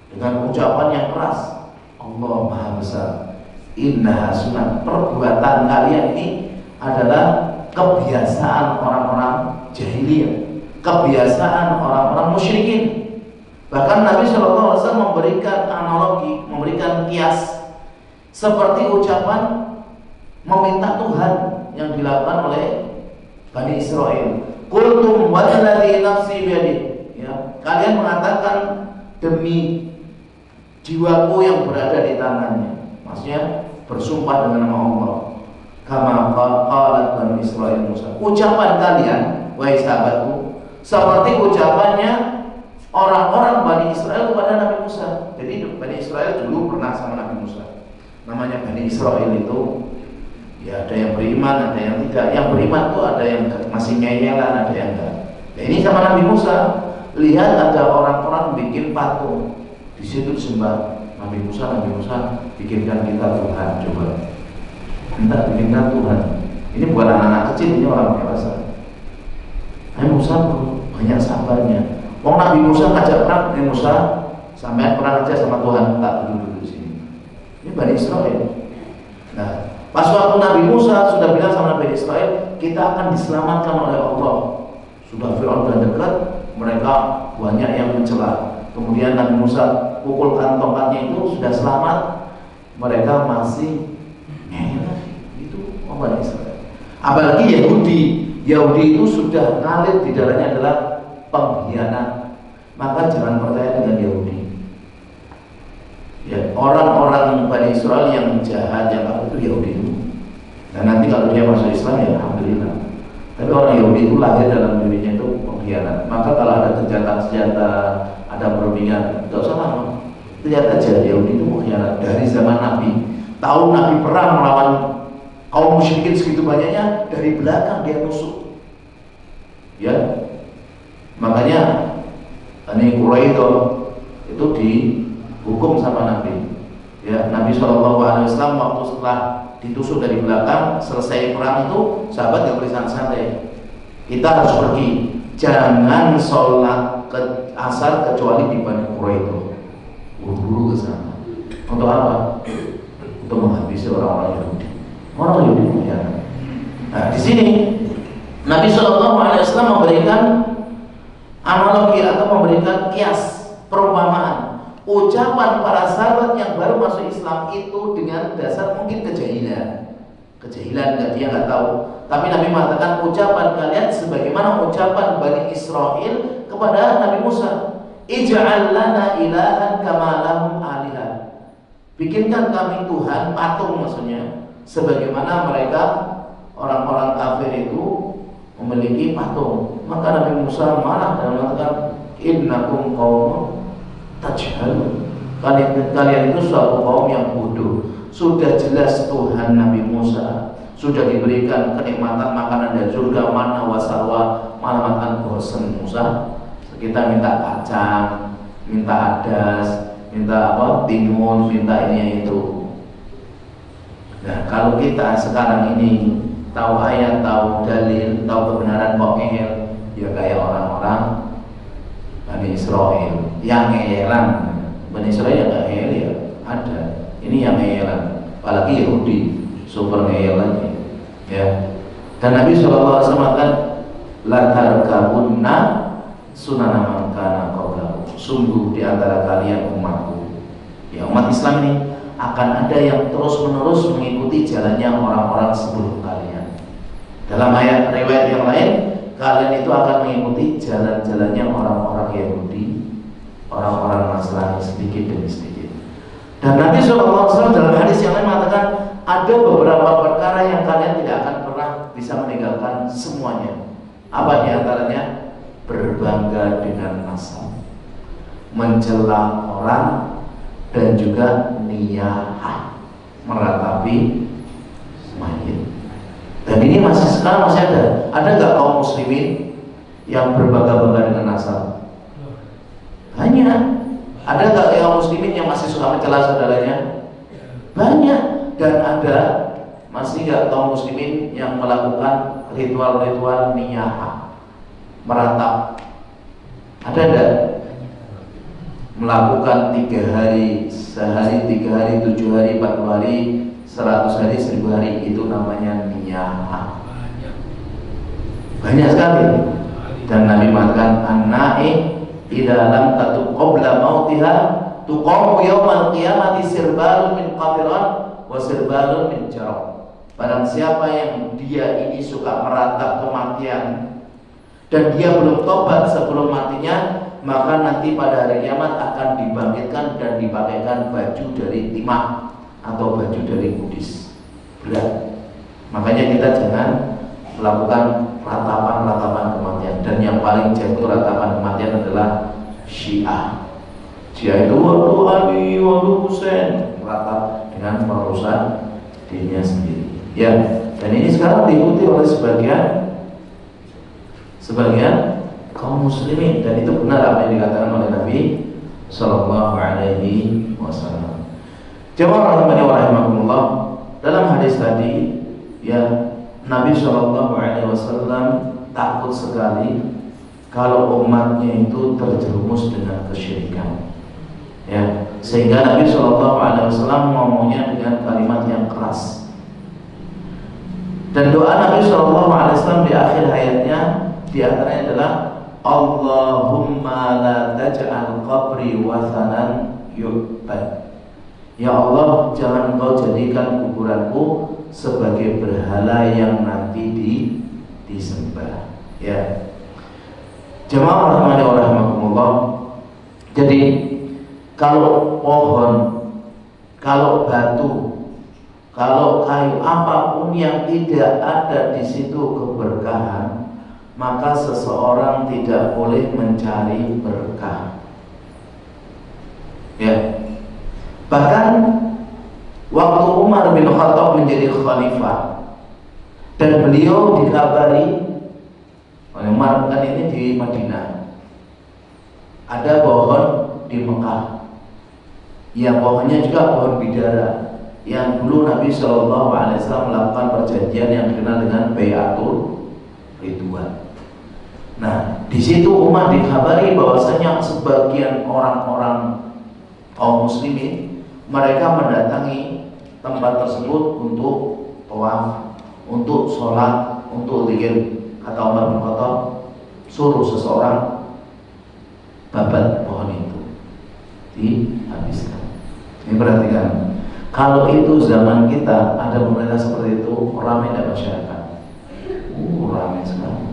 Speaker 1: dengan ucapan yang keras, Allah Maha Besar. Inna sunat, perbuatan kalian ini adalah kebiasaan orang-orang jahiliyah, kebiasaan orang-orang musyrikin. Bahkan Nabi SAW memberikan analogi, memberikan kias seperti ucapan meminta Tuhan yang dilakukan oleh Bani Israel. Qultum walladzi nafsi biyadihi, ya, kalian mengatakan demi jiwaku yang berada di tangannya, maksudnya bersumpah dengan nama Allah. Kama qalat Bani Israil Musa, ucapan kalian wahai sahabatku seperti ucapannya orang-orang Bani Israel kepada Nabi Musa. Jadi Bani Israel dulu pernah sama Nabi Musa. Namanya Bani Israel itu ya ada yang beriman, ada yang tidak. Yang beriman itu ada yang masih nyeyelan, ada yang enggak. Nah, ini sama Nabi Musa, lihat ada orang-orang bikin patung, di situ disembah Nabi Musa bikinkan kita Tuhan, coba minta bikinkan Tuhan. Ini bukan anak-anak kecil, ini orang dewasa. Nabi Musa banyak sabarnya. Wong Nabi Musa ngajak perang, Nabi Musa sampai perang aja sama Tuhan, tak duduk di sini. Ini Bani Israel. Nah, pas waktu Nabi Musa sudah bilang sama Bani Israel, kita akan diselamatkan oleh Allah. Sudah Fir'aun sudah dekat, mereka banyak yang mencela. Kemudian Nabi Musa pukulkan tongkatnya itu, sudah selamat, mereka masih itu orang Israel. Apalagi Yahudi itu sudah ngalir di darahnya adalah pengkhianat. Maka jangan percaya dengan Yahudi. Ya, orang-orang Bani Israel yang jahat, yang itu Yahudi itu. Dan nanti kalau dia masuk Islam ya alhamdulillah. Tapi orang Yahudi itu lahir dalam dirinya itu pengkhianat. Maka kalau ada senjata, ada perundingan, tidak usah lama. Lihat aja Yahudi itu pengkhianat dari zaman Nabi. Tahu Nabi perang melawan kaum musyrikin segitu banyaknya, dari belakang dia tusuk. Ya, makanya Bani Quraidah itu dihukum sama Nabi. Ya, Nabi SAW waktu setelah ditusuk dari belakang, selesai perang itu sahabat yang beri santai. Kita harus pergi, jangan sholat asar kecuali di Bani Quraidah. Buru-buru ke sana. Untuk apa? Untuk menghabisi orang-orang Yahudi. Orang Yahudi pengkhianat. Nah, di sini Nabi SAW memberikan analogi atau memberikan kias, perumpamaan. Ucapan para sahabat yang baru masuk Islam itu dengan dasar mungkin kejahilan. Kejahilan dia nggak tahu. Tapi Nabi mengatakan ucapan kalian sebagaimana ucapan Bani Israel kepada Nabi Musa. Ij'al lana ilahan kama lahum alihah. Bikinkan kami Tuhan, patung maksudnya, sebagaimana mereka orang-orang kafir itu memiliki patung. Maka Nabi Musa marah dan mengatakan innakum qaumun tajhalun. Kalian itu suatu kaum yang bodoh. Sudah jelas Tuhan Nabi Musa sudah diberikan kenikmatan makanan dari surga, mana wasalwa, malah makan bosan Musa. Kita minta kacang, minta adas, minta apa, timun, minta ini itu. Nah, kalau kita sekarang ini tahu ayat, tahu dalil, tahu kebenaran kok ngeyel, ya kayak orang-orang Bani Israel yang ngeyelan. Bani Israel yang nggak ngeyel ya ada. Ini yang ngeyelan, apalagi Yahudi super ngeyel lagi. Ya. Dan Nabi SAW mengatakan la tarkabunna sunana man kana qablakum. Sungguh di antara kalian umatku, ya umat Islam ini akan ada yang terus-menerus mengikuti jalannya orang-orang sebelum kalian. Dalam ayat riwayat yang lain, kalian itu akan mengikuti jalan-jalannya orang-orang Yahudi, orang-orang Nasrani sedikit demi sedikit. Dan Nabi SAW dalam hadis yang lain mengatakan ada beberapa perkara yang kalian tidak akan pernah bisa meninggalkan semuanya. Apa diantaranya? Berbangga dengan nasab, mencela orang, dan juga niyahah, meratapi mayit. Dan ini sekarang masih ada. Ada nggak kaum muslimin yang berbangga-bangga dengan nasab? Banyak. Ada nggak kaum muslimin yang masih suka mencela saudaranya? Banyak. Dan ada masih nggak kaum muslimin yang melakukan ritual-ritual niyahah, meratap? Ada nggak? Melakukan 3 hari, sehari, 3 hari, 7 hari, 40 hari, 100 hari, 1000 hari, itu namanya niyahah. Banyak sekali. Dan Nabi mengatakan an-na'i idza lam tatub qabla mautiha tuqamu yaumal qiyamati sirbalun min qatiran wa sirbalun min jarab. Barang siapa yang dia ini suka meratap kematian dan dia belum tobat sebelum matinya, maka nanti pada hari kiamat akan dibangkitkan dan dipakaikan baju dari timah atau baju dari kudis. Berat. Makanya kita jangan melakukan ratapan-ratapan kematian. Dan yang paling jatuh ratapan kematian adalah Syiah. Syiah itu waduh Ali, waduh Husain, ratap dengan merusak dirinya sendiri. Ya, dan ini sekarang diikuti oleh sebagian kaum muslimin, dan itu benar apa yang dikatakan oleh Nabi Sallallahu Alaihi Wasallam. Jemaah rahimani wa rahimakumullah, dalam hadis tadi ya, Nabi Sallallahu Alaihi Wasallam takut sekali kalau umatnya itu terjerumus dengan kesyirikan, ya, sehingga Nabi Sallallahu Alaihi Wasallam ngomongnya dengan kalimat yang keras. Dan doa Nabi Sallallahu Alaihi Wasallam di akhir hayatnya di antaranya adalah Allahumma la taj'al qabri wathanan yu'bad. Ya Allah, jangan Engkau jadikan kuburanku sebagai berhala yang nanti disembah. Ya. Jemaah rahimani wa rahimakumullah. Jadi kalau pohon, kalau batu, kalau kayu, apapun yang tidak ada di situ keberkahan, maka seseorang tidak boleh mencari berkah. Ya. Bahkan waktu Umar bin Khattab menjadi khalifah dan beliau dikabari, Umar kan ini di Madinah, ada pohon di Mekah, ya pohonnya juga pohon bidara, yang dulu Nabi Shallallahu Alaihi Wasallam melakukan perjanjian yang dikenal dengan Bayatul Ridwan. Nah, di situ Umar dikabari bahwasanya sebagian orang-orang kaum muslimin mereka mendatangi tempat tersebut untuk tawaf, untuk sholat, untuk zikir. Kata Umar bin Khattab, suruh seseorang babat pohon itu, dihabiskan. Ini perhatikan, kalau itu zaman kita ada pemerintah seperti itu, ramai tidak masyarakat? Ramai sekali.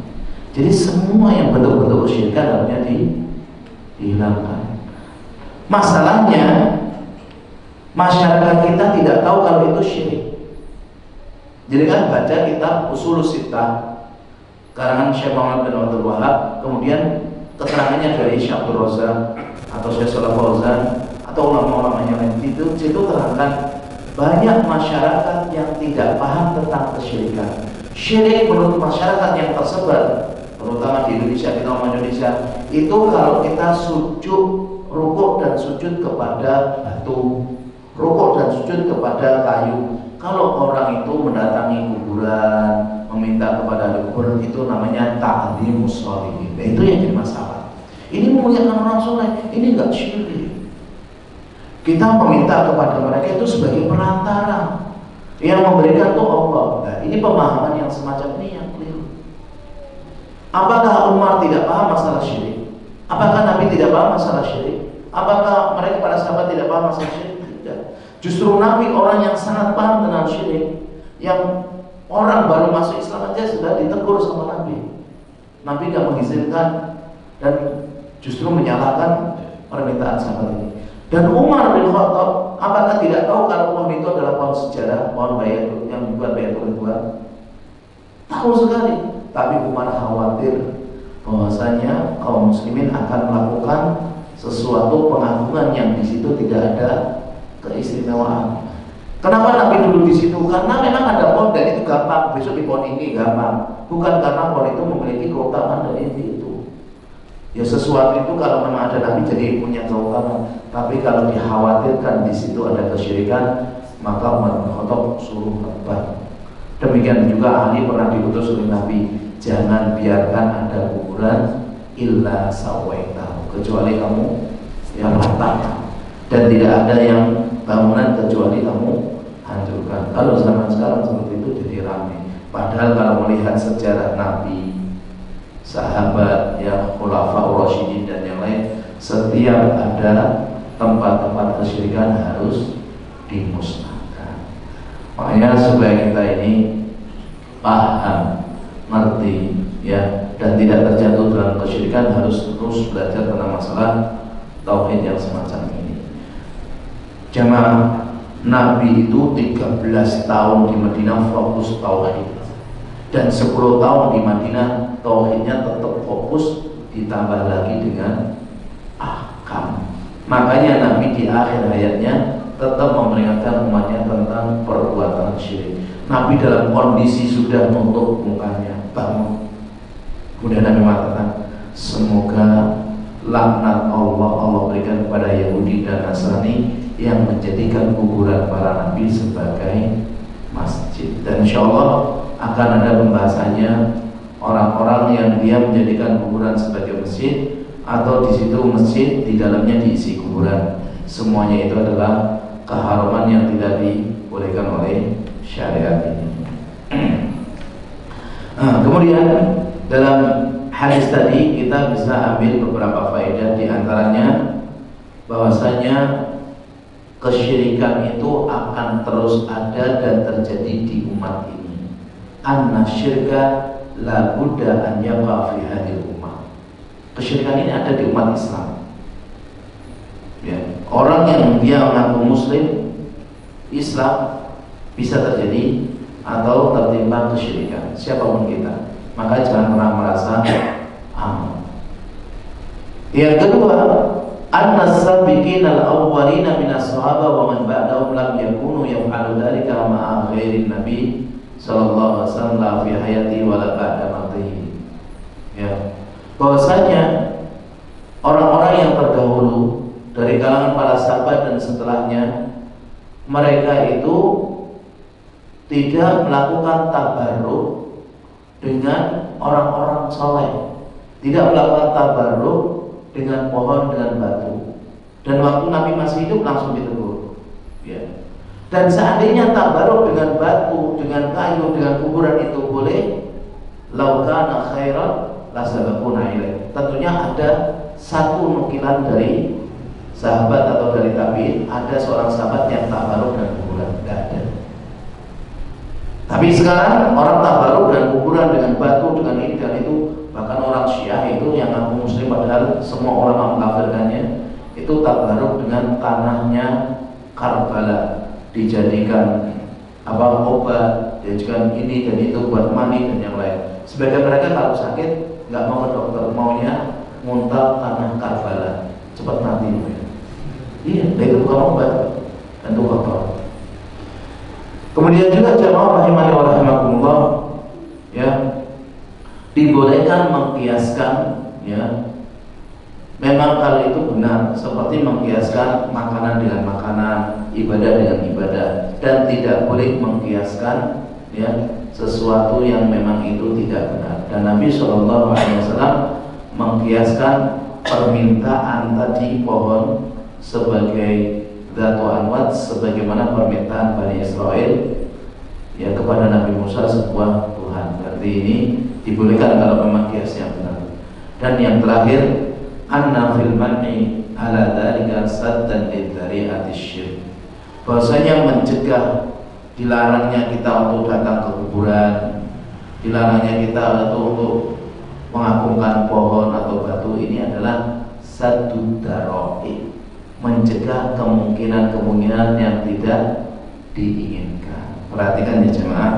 Speaker 1: Jadi semua yang bentuk-bentuk kesyirikan harusnya dihilangkan. Masalahnya masyarakat kita tidak tahu kalau itu syirik. Jadi kan baca kitab Ushulus Sittah karangan Syekh Muhammad bin Abdul Wahab, kemudian keterangannya dari Syekh Abdul Razak atau Syekh Shalal Fauzan atau ulama-ulama yang lain, itu terangkan banyak masyarakat yang tidak paham tentang kesyirikan. Syirik menurut masyarakat yang tersebar, terutama di Indonesia, di orang Indonesia, itu kalau kita sujud, rukuk dan sujud kepada batu, rukuk dan sujud kepada kayu. Kalau orang itu mendatangi kuburan, meminta kepada kubur, itu namanya ta'dhimus sholihin. Nah, itu yang jadi masalah. Ini memuliakan orang soleh, ini enggak syirik. Kita meminta kepada mereka itu sebagai perantara. Yang memberikan itu Allah. Nah, ini pemahaman yang semacam ini yang keliru. Apakah Umar tidak paham masalah syirik? Apakah Nabi tidak paham masalah syirik? Apakah mereka para sahabat tidak paham masalah syirik? Tidak. Justru Nabi orang yang sangat paham tentang syirik, yang Orang baru masuk Islam aja sudah ditegur sama Nabi. Nabi tidak mengizinkan dan justru menyalahkan permintaan sahabat ini. Dan Umar bin Khattab apakah tidak tahu kalau pohon itu adalah pohon sejarah, pohon bayat yang dibuat Baitul Ridwan? Tahu sekali. Tapi Umar khawatir bahwasanya kaum muslimin akan melakukan sesuatu pengagungan yang di situ tidak ada keistimewaan. Kenapa Nabi dulu di situ? Karena memang ada pohon dan itu gampang. Besok di pohon ini gampang. Bukan karena pohon itu memiliki keutamaan dan itu. Ya sesuatu itu kalau memang ada Nabi jadi punya keutamaan. Tapi kalau dikhawatirkan di situ ada kesyirikan, maka Umar bin Khattab suruh tebang. Demikian juga Ali pernah diutus oleh Nabi, jangan biarkan ada kuburan illa sawaitahu, kecuali kamu yang ratakan, dan tidak ada yang bangunan kecuali kamu hancurkan. Kalau zaman sekarang seperti itu jadi ramai. Padahal kalau melihat sejarah Nabi, sahabat, ya khulafaur rasyidin dan yang lain, setiap ada tempat-tempat kesyirikan harus dimusnahkan. Makanya supaya kita ini paham, ngerti, ya, dan tidak terjatuh dalam kesyirikan, harus terus belajar tentang masalah tauhid yang semacam ini. Jamaah, Nabi itu 13 tahun di Madinah fokus tauhid, dan 10 tahun di Madinah tauhidnya tetap fokus, ditambah lagi dengan ahkam. Makanya Nabi di akhir hayatnya tetap memperingatkan umatnya tentang perbuatan syirik. Nabi dalam kondisi sudah nutup mukanya, bangun. Kemudian Nabi mengatakan, semoga laknat Allah berikan kepada Yahudi dan Nasrani yang menjadikan kuburan para nabi sebagai masjid. Dan insya Allah akan ada pembahasannya orang-orang yang dia menjadikan kuburan sebagai masjid, atau di situ masjid di dalamnya diisi kuburan. Semuanya itu adalah keharuman yang tidak dibolehkan oleh syariat ini. Kemudian dalam hadis tadi kita bisa ambil beberapa faedah, di antaranya bahwasanya kesyirikan itu akan terus ada dan terjadi di umat ini. Anna syirka la budda an yaqa fi hadhihi ummah. Kesyirikan ini ada di umat Islam. Ya, orang yang dia mengaku muslim, Islam, bisa terjadi atau tertimpa kesyirikan, siapapun kita. Maka jangan pernah merasa aman. Yang kedua, an-nasabiqina al-awwalina min as-sahaba wa man ba'dahum lam yakunu yaf'alu dzalika ma'a ghairi nabi sallallahu alaihi wasallam fi hayati wa la ba'da matihi. Ya, bahwasanya orang-orang yang terdahulu dari kalangan para sahabat dan setelahnya, mereka itu tidak melakukan tabarruk dengan orang-orang soleh, tidak melakukan tabarruk dengan pohon, dengan batu. Dan waktu Nabi masih hidup langsung ditegur. Ya. Dan seandainya tabarruk dengan batu, dengan kayu, dengan kuburan itu boleh, laukana khairan lasabaquna ilaih. Tentunya ada satu nukilan dari sahabat atau dari tabi'in, ada seorang sahabat yang tabarruk dengan kuburan, tidak ada. Tapi sekarang orang tabarruk dan kuburan, dengan batu, dengan ini dan itu. Bahkan orang Syiah itu yang ngaku muslim padahal semua orang mengkafirkannya, itu tabarruk dengan tanahnya Karbala, dijadikan obat, dijadikan ini dan itu buat mandi dan yang lain. Sebagian mereka kalau sakit nggak mau ke dokter, maunya muntah tanah Karbala, cepat mati. Iya, itu bukan obat, dan itu kotor. Kemudian juga jamaah rahimani wa rahimakumullah, ya, dibolehkan mengkiaskan, ya, memang kalau itu benar, seperti mengkiaskan makanan dengan makanan, ibadah dengan ibadah, dan tidak boleh mengkiaskan, ya, sesuatu yang memang itu tidak benar. Dan Nabi SAW mengkiaskan permintaan tadi pohon sebagai Dzatu Anwat, sebagaimana permintaan Bani Israel, ya, kepada Nabi Musa sebuah Tuhan. Berarti ini dibolehkan kalau memang kiasnya benar. Dan yang terakhir, anna fil man'i ala dzalika saddan lidzari'ati syirk, bahwasanya mencegah dilarangnya kita untuk datang ke kuburan, dilarangnya kita untuk mengagungkan pohon atau batu, ini adalah satu daroi, mencegah kemungkinan-kemungkinan yang tidak diinginkan. Perhatikan ya jemaah,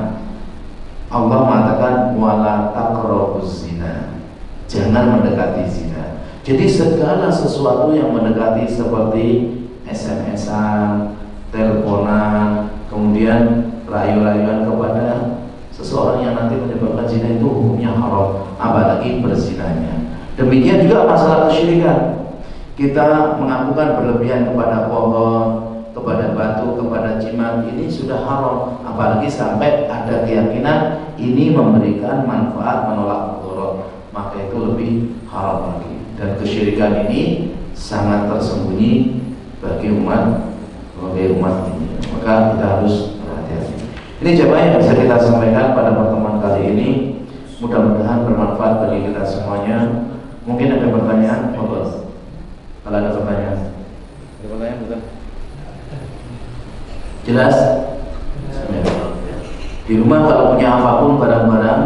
Speaker 1: Allah mengatakan wala taqrabuz zina, jangan mendekati zina. Jadi segala sesuatu yang mendekati seperti SMS-an, teleponan, kemudian rayu-rayuan kepada seseorang yang nanti menyebabkan zina itu hukumnya haram, apalagi berzinanya. Demikian juga masalah kesyirikan. Kita mengakukan berlebihan kepada pohon, kepada batu, kepada jimat, ini sudah haram, apalagi sampai ada keyakinan ini memberikan manfaat, menolak mudarat, maka itu lebih haram lagi. Dan kesyirikan ini sangat tersembunyi bagi umat ini, maka kita harus berhati-hati. Ini jemaah yang bisa kita sampaikan pada pertemuan kali ini, mudah-mudahan bermanfaat bagi kita semuanya. Mungkin ada pertanyaan, kalau ada pertanyaan. Ada pertanyaan bukan? Jelas? Di rumah kalau punya apapun barang-barang,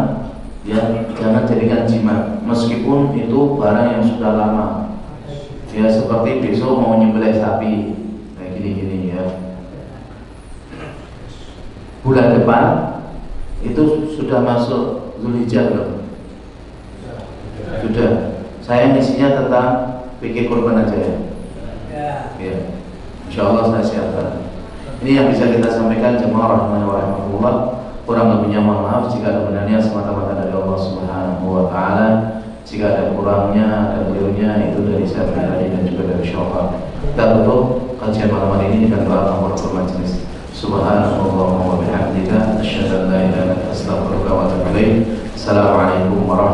Speaker 1: ya jangan jadikan jimat, meskipun itu barang yang sudah lama. Ya seperti besok mau nyembelih sapi, kayak gini-gini ya. Bulan depan itu sudah masuk Zulhijjah belum? Sudah. Saya misinya tentang pikir kurban aja ya. Ya. Insya Allah saya siapkan. Ini yang bisa kita sampaikan jemaah rahimahullah. Kurang lebihnya mohon maaf jika ada benarnya semata-mata dari Allah Subhanahu wa taala. Jika ada kurangnya dan beliaunya itu dari saya pribadi dan juga dari syaitan. Kita tutup kajian malam hari ini dengan doa kafaratul majelis. Subhanallah wa bihamdika asyhadu an la ilaha illa anta astaghfiruka wa atubu ilaik. Assalamualaikum warahmatullahi wabarakatuh.